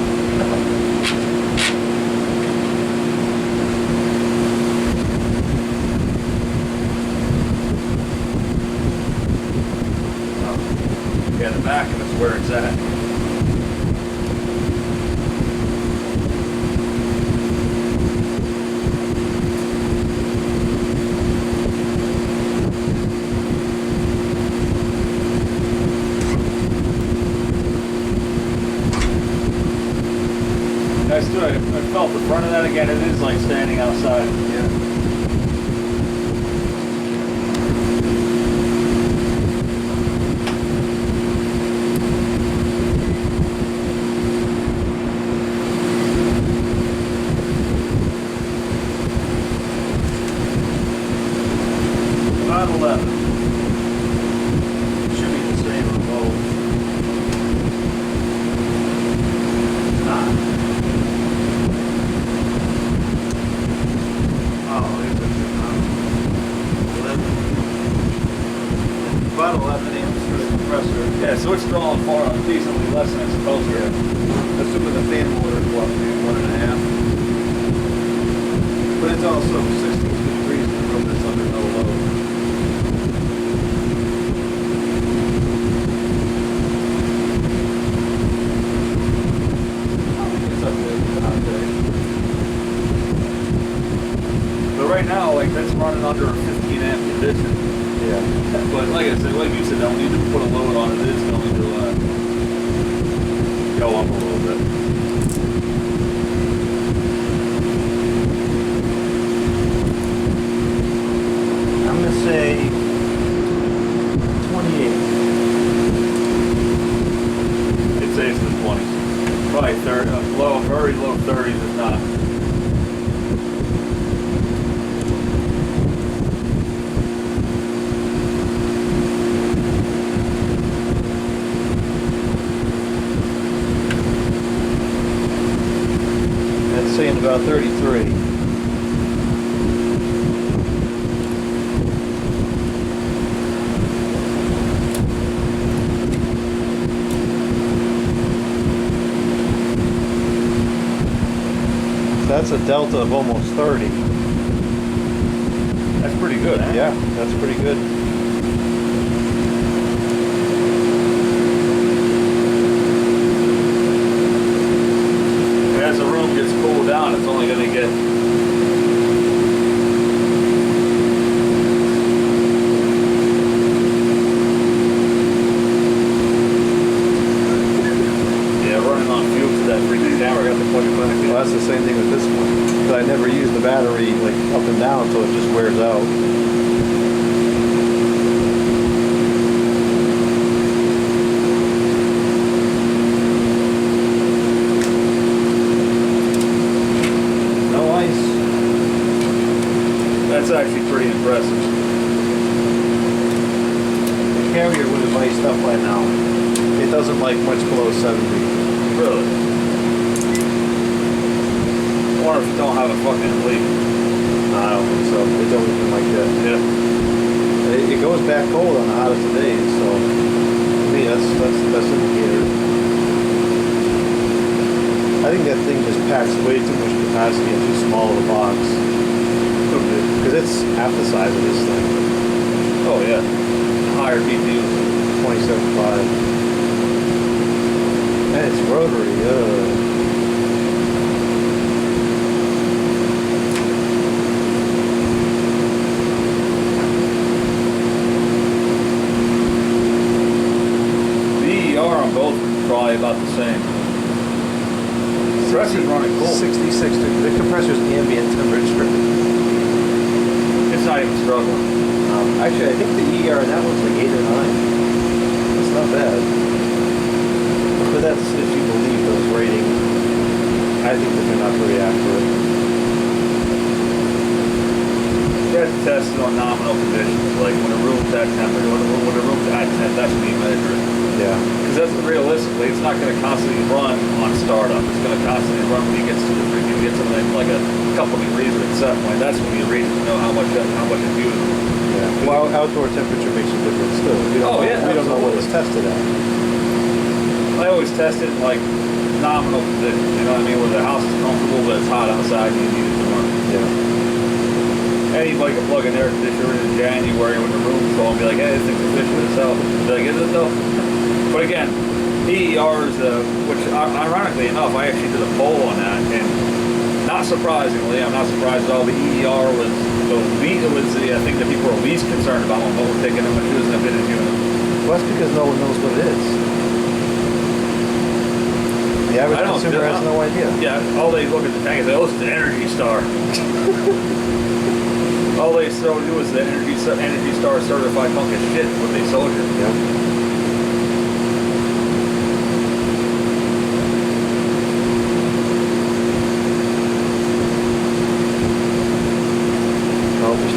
Oh. Yeah, the back of it's where it's at. I felt the front of that again. It is like standing outside. Yeah. About 11. Should be the same on both. It's not. About 11 amps for the compressor. Yeah, so it's drawing far on decently less than it's supposed to. Assuming the fan motor is what, 1.5. But it's also 62 degrees in the room that's under no load. It's up to hot day. But right now, like that's running under a 15 amp condition. Yeah. But like I said, like you said, don't need to put a load on it. It's going to go up a little bit. I'm going to say 28. I'd say it's in the 20s. Probably 30, very low 30s if not. Saying about 33. That's a delta of almost 30. That's pretty good, eh? Yeah, that's pretty good. As the room gets cooled down, it's only going to get running on fumes to that freaking camera. I got to plug it back in. Well, that's the same thing with this one. But I never use the battery like up and down, so it just wears out. No ice. That's actually pretty impressive. The carrier would have iced up by now. It doesn't like much below 70. Really? I wonder if you don't have a fucking leak. I don't think so. It's always been like that. Yeah. It goes back cold on the hottest of days, so to me that's the best indicator. I think that thing just packs way too much capacity and too small of a box. Because it's half the size of this thing. Oh yeah. Higher BTU. 27.5. And it's rotary. VER on both probably about the same. Compressor's running cool. 66. The compressor's ambient temperature. It's not even struggling. Actually, I think the ER on that one's like 8 or 9. It's not bad. But that's if you believe those ratings. I think that they're not very accurate. You have to test it on nominal conditions, like when a room's at temperature, when a room's at temp, that's when you measure it. Yeah. Because that's realistically, it's not going to constantly run on startup. It's going to constantly run when you get to like a couple degrees or at set point. That's when you read it to know how much it's using. Yeah. Well, outdoor temperature makes a difference still. We don't we don't know what it's tested at. I always test it in like nominal conditions. You know what I mean? Where the house is comfortable, but it's hot outside and you need it to run. Yeah. Anybody can plug an air conditioner in January when the room's cold and be like, hey, this thing's efficient as hell. Be like, is it though? But again, EERs, which ironically enough, I actually did a poll on that, and not surprisingly, I'm not surprised at all, the EER was the thing that people were least concerned about when we're taking how much it is in a fitted unit. Well, that's because no one knows what it is. The average consumer has no idea. Yeah, all they look at the tank and say, oh, it's the Energy Star. All they do is the Energy Star certified punk of shit when they sold you. Yeah.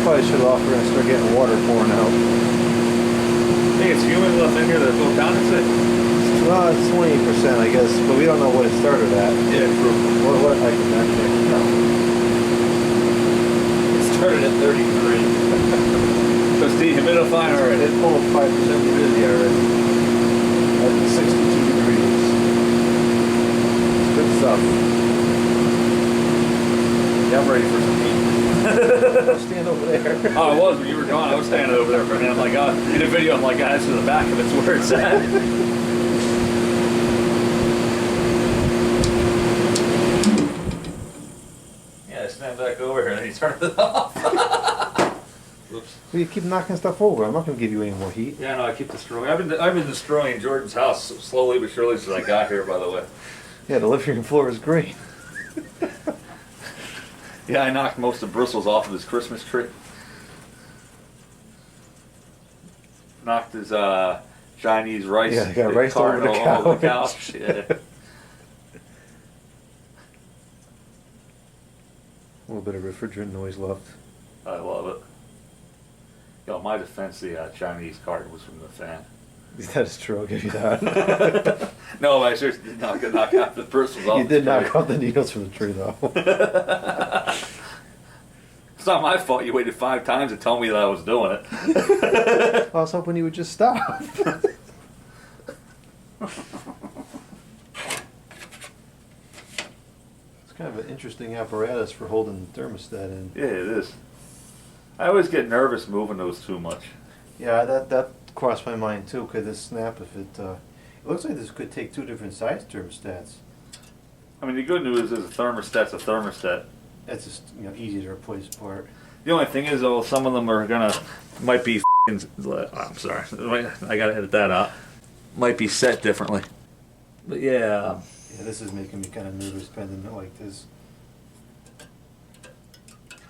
Probably should offer and start getting water pouring out. I think it's humid enough in here that it'll condensate. Well, it's 28%, I guess, but we don't know what it started at. Yeah, true. What I can actually know. It started at 33. So it's dehumidifying already. It pulled 5% humidity already. At 62 degrees. It's good stuff. Yeah, I'm ready for some heat. Stand over there. Oh, I was when you were gone. I was standing over there for him. Like, in the video, I'm like, guys, to the back of it's where it's at. Yeah, I stand back over here and then you turn it off. Oops. Well, you keep knocking stuff over. I'm not going to give you any more heat. Yeah, no, I keep destroying. I've been destroying Jordan's house slowly but surely since I got here. By the way. Yeah, the living room floor is great. Yeah, I knocked most of bristles off of his Christmas tree. Knocked his Chinese rice. Yeah, got rice over the all couch. Yeah. A little bit of refrigerant noise left. I love it. Yo, in my defense, the Chinese cart was from the fan. That is true, I'll give you that. No, I seriously did not knock out the bristles off. You did knock off the needles from the tree, though. It's not my fault you waited 5 times to tell me that I was doing it. I was hoping you would just stop. It's kind of an interesting apparatus for holding the thermostat in. Yeah, it is. I always get nervous moving those too much. Yeah, that crossed my mind too. Could this snap if it looks like this could take 2 different size thermostats. I mean, the good news is a thermostat's a thermostat. That's just easy to replace part. The only thing is, though, some of them are might be I'm sorry, I gotta edit that out. Might be set differently. But yeah. Yeah, this is making me kind of nervous bending it like this.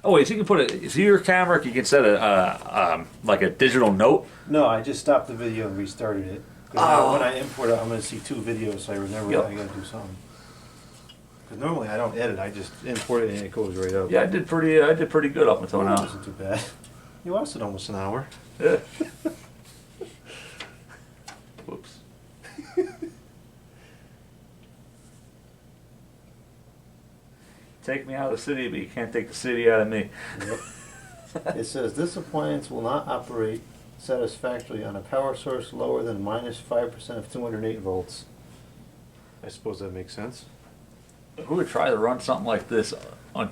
Oh wait, so you can put it. See your camera, you can set a like a digital note. No, I just stopped the video and restarted it. 'Cause now when I import it, I'm going to see 2 videos, so I remember that I got to do something. Because normally I don't edit, I just import it and it goes right up. Yeah, I did pretty good up until now. It wasn't too bad. You lasted almost an hour. Yeah. Whoops. Take me out of the city, but you can't take the city out of me. It says this appliance will not operate satisfactorily on a power source lower than -5% of 208 volts. I suppose that makes sense. Who would try to run something like this like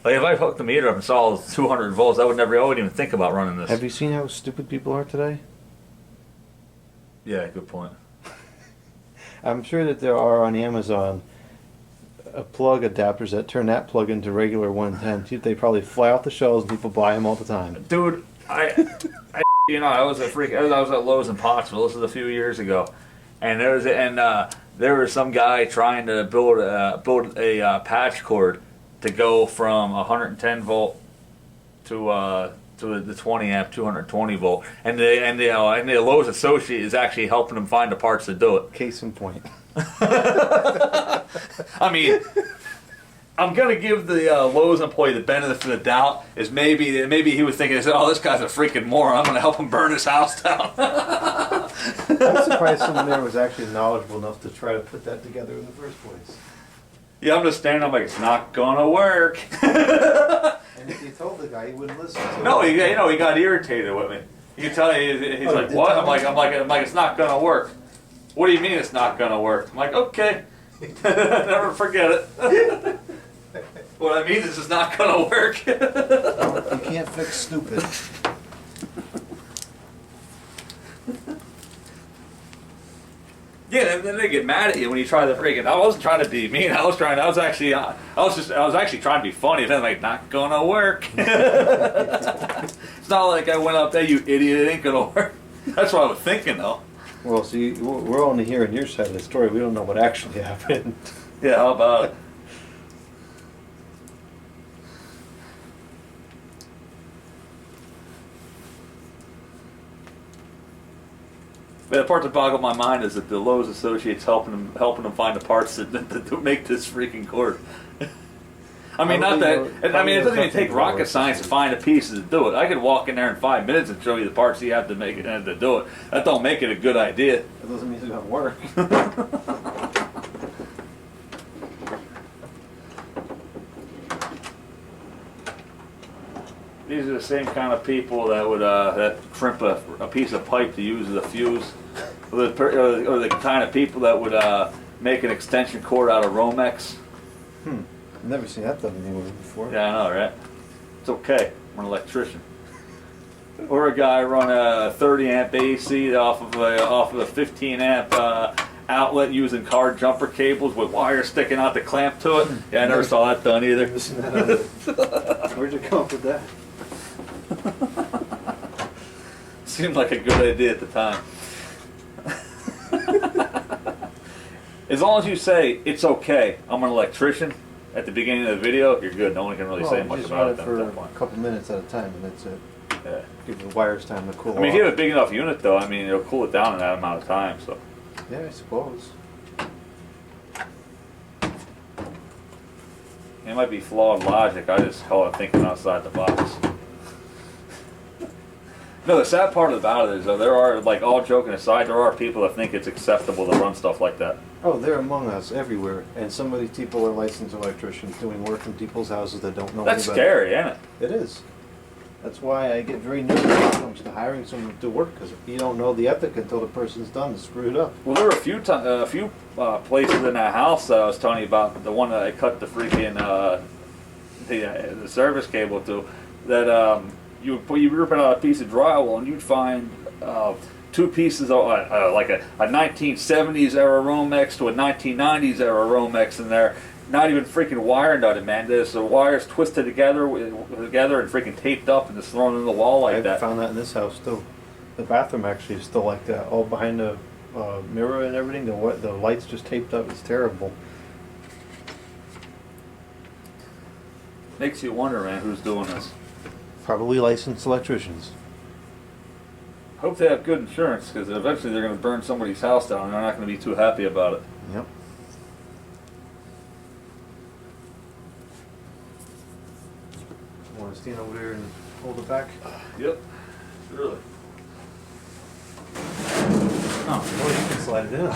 if I hooked the meter up and saw 200 volts, I would wouldn't even think about running this. Have you seen how stupid people are today? Yeah, good point. I'm sure that there are on Amazon plug adapters that turn that plug into regular 110. They probably fly off the shelves and people buy them all the time. Dude, I was a freak. I was at Lowe's in Pottsville. This was a few years ago, and there was some guy trying to build a patch cord to go from 110 volt to the 20 amp 220 volt, and the Lowe's associate is actually helping him find the parts to do it. Case in point. I mean, I'm gonna give the Lowe's employee the benefit of the doubt. Is maybe he was thinking, "Oh, this guy's a freaking moron. I'm gonna help him burn his house down." I'm surprised someone there was actually knowledgeable enough to try to put that together in the first place. Yeah, I'm just standing. I'm like, it's not gonna work. And if you told the guy, he wouldn't listen. So No, he got irritated with me. You can tell he's like, what? I'm like, it's not gonna work. What do you mean it's not gonna work? I'm like, okay, never forget it. What I mean is it's not gonna work. You can't fix stupid. Yeah, and then they get mad at you when you try to freaking. I wasn't trying to be mean. I was actually trying to be funny. And then like, not gonna work. It's not like I went up there, you idiot. It ain't gonna work. That's what I was thinking though. Well, see, we're only hearing your side of the story. We don't know what actually happened. Yeah, how about it? But the part that boggled my mind is that the Lowe's associates helping them find the parts that make this freaking cord. I mean, not that. I mean, it doesn't even take rocket science to find the pieces to do it. I could walk in there in 5 minutes and show you the parts you have to make it and to do it. That don't make it a good idea. That doesn't mean it's gonna work. These are the same kind of people that would that crimp a piece of pipe to use as a fuse, or the kind of people that would make an extension cord out of Romex. I've never seen that done anywhere before. Yeah, I know, right? It's okay. I'm an electrician. Or a guy run a 30 amp AC off of a 15 amp outlet using car jumper cables with wires sticking out the clamp to it. Yeah, I never saw that done either. Never seen that either. Where'd you come up with that? Seemed like a good idea at the time. As long as you say, it's okay, I'm an electrician, at the beginning of the video, you're good. No one can really say much just about run it it at for that a point. couple minutes at a time, and that's it. Yeah. Give the wires time to cool I mean, if off. you have a big enough unit, though, I mean, it'll cool it down in that amount of time, so. Yeah, I suppose. It might be flawed logic, I just call it thinking outside the box. No, the sad part about it is, though, there are, like, all joking aside, there are people that think it's acceptable to run stuff like that. Oh, they're among us everywhere, and some of these people are licensed electricians doing work in people's houses that don't know That's anybody. scary, isn't it? It is. That's why I get very nervous when it comes to hiring someone to work, because you don't know the ethic until the person's done and screwed up. Well, there were a few places in that house that I was telling you about, the one that I cut the freaking the service cable to, that you rip out a piece of drywall and you'd find two pieces of like a 1970s era Romex to a 1990s era Romex in there. Not even freaking wire nutted, man. There's the wires twisted together and freaking taped up and just thrown in the wall like that. I found that in this house too. The bathroom actually is still like that, all behind the mirror and everything. The lights just taped up. It's terrible. Makes you wonder, man, who's doing this. Probably licensed electricians. Hope they have good insurance, because eventually they're going to burn somebody's house down and they're not going to be too happy about it. Yep. Want to stand over there and hold it back? Yep. Really. Oh, well, you can slide it in.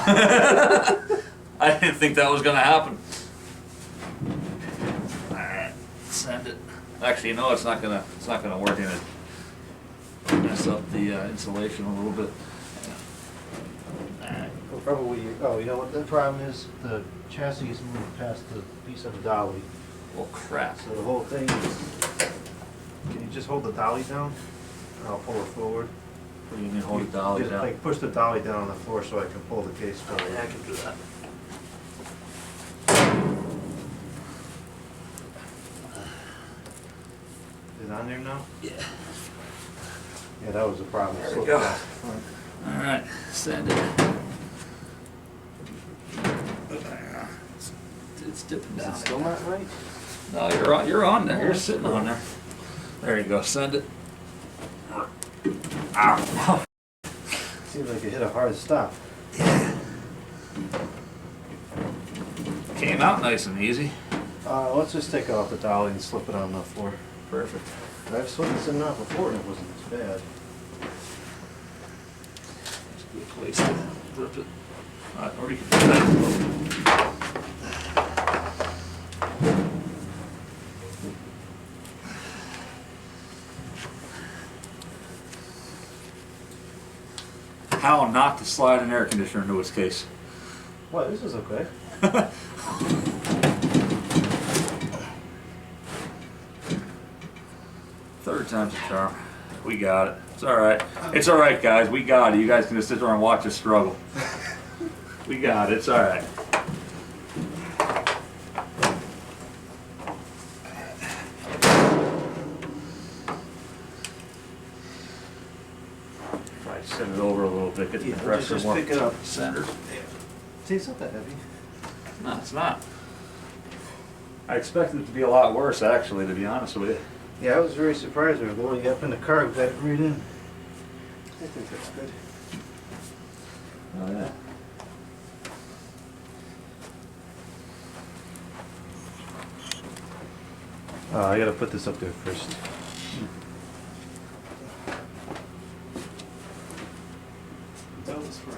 I didn't think that was going to happen. Send it. Actually, no, it's not gonna work in it. Mess up the insulation a little bit. Well, probably, oh, you know what the problem is? The chassis is moved past the piece of the dolly. Oh crap. So the whole thing is, can you just hold the dolly down? And I'll pull it forward. What do you mean hold the dolly Just, down? like, push the dolly down on the floor so I can pull the case forward. Yeah, I can do that. Is it on there now? Yeah. Yeah, that was the problem. There we So go. fast. Front. All right, send it. It's dipping Is down. it still not right? No, you're on. You're on there. You're sitting on there. There you go. Send it. Ow. Seems like it hit a hard stop. Came out nice and easy. Let's just take it off the dolly and slip it on the floor. Perfect. I've slipped this in out before and it wasn't as bad. That's a good place to flip it. Or you can do that. How not to slide an air conditioner into its case. What, this is okay. Third time's a charm. We got it. It's all right. It's all right, guys. We got it. You guys can just sit there and watch us struggle. We got it. It's all right. Try to send it over a little bit. Get the Yeah, compressor just more pick it up. centered. See, it's not that heavy. No, it's not. I expected it to be a lot worse, actually, to be honest with you. Yeah, I was very surprised. We were going up in the car, we got it right in. I think that's good. Oh, yeah. I gotta put this up there first. That was fine.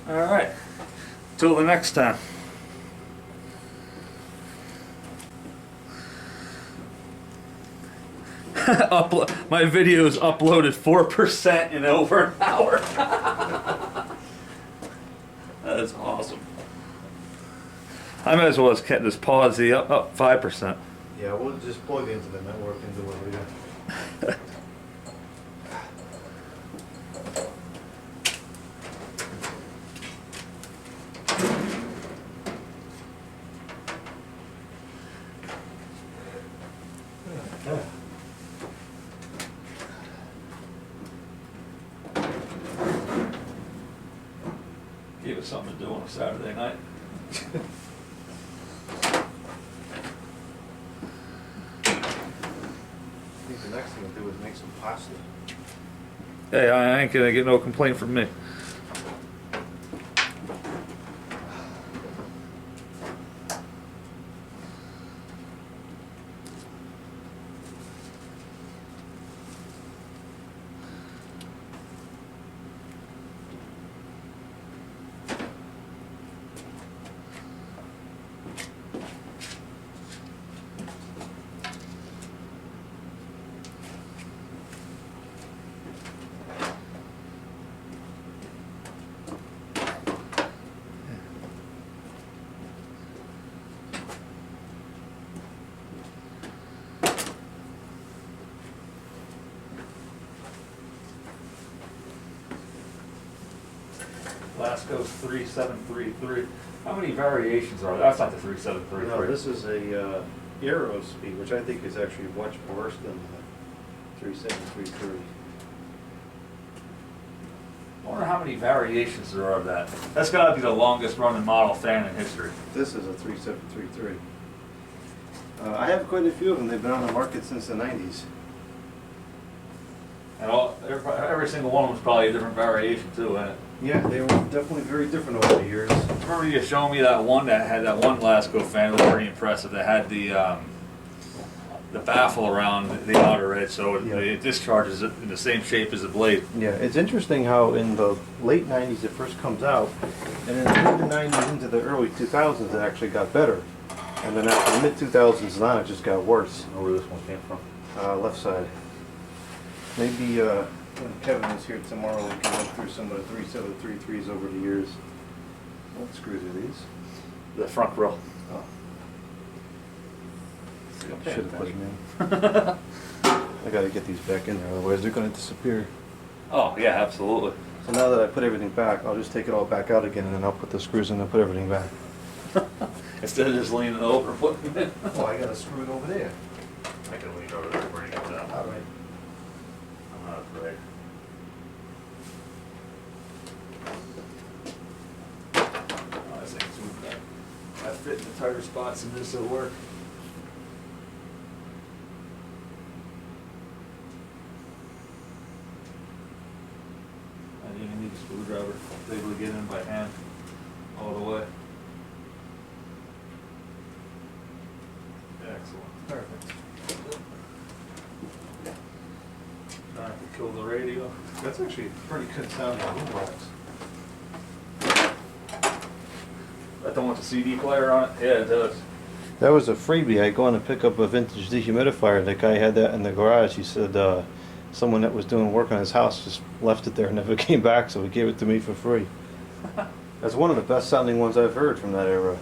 All right. Till the next time. My video is uploaded 4% in over an hour. That is awesome. I might as well just pause the up 5%. Yeah, we'll just plug into the network and do what we got. Give us something to do on a Saturday night. I think the next thing to do is make some pasta. Hey, I ain't gonna get no complaint from me. Glasgow's 3733. How many variations are there? That's not the 3733. No, this is a Aero speed, which I think is actually much worse than the 3733. I wonder how many variations there are of that. That's got to be the longest running model fan in history. This is a 3733. I have quite a few of them. They've been on the market since the 90s. And every single one was probably a different variation too, isn't it? Yeah, they were definitely very different over the years. Remember you showed me that one that had that one Lasco fan, it was pretty impressive, that had the baffle around the outer edge, so Yeah. it discharges it in the same shape as the blade. Yeah, it's interesting how in the late 90s it first comes out, and in the mid 90s into the early 2000s it actually got better. And then after the mid 2000s on it just got worse. I don't know where this one came from. Left side. Maybe when Kevin is here tomorrow we can look through some of the 3733s over the years. What screws are these? The front grill. Oh. Okay, Should have put thank them in. I gotta get these back in there, otherwise they're gonna disappear. Oh, yeah, absolutely. So now that I put everything back, I'll just take it all back out again and then I'll put the screws in and put everything back. Instead of just leaning over, putting it in. Oh, I gotta screw it over there. I can lean over there where you get that. All right. I'm not afraid. Oh, I think I fit in the tighter spots in this at work. I didn't even need a screwdriver. I was able to get in by hand all the way. Excellent. Perfect. Now I can kill the radio. That's actually pretty good sounding boombox. That don't want the CD player on it? Yeah, it does. That was a freebie. I go on to pick up a vintage dehumidifier. The guy had that in the garage. He said someone that was doing work on his house just left it there and never came back, so he gave it to me for free. That's one of the best sounding ones I've heard from that era.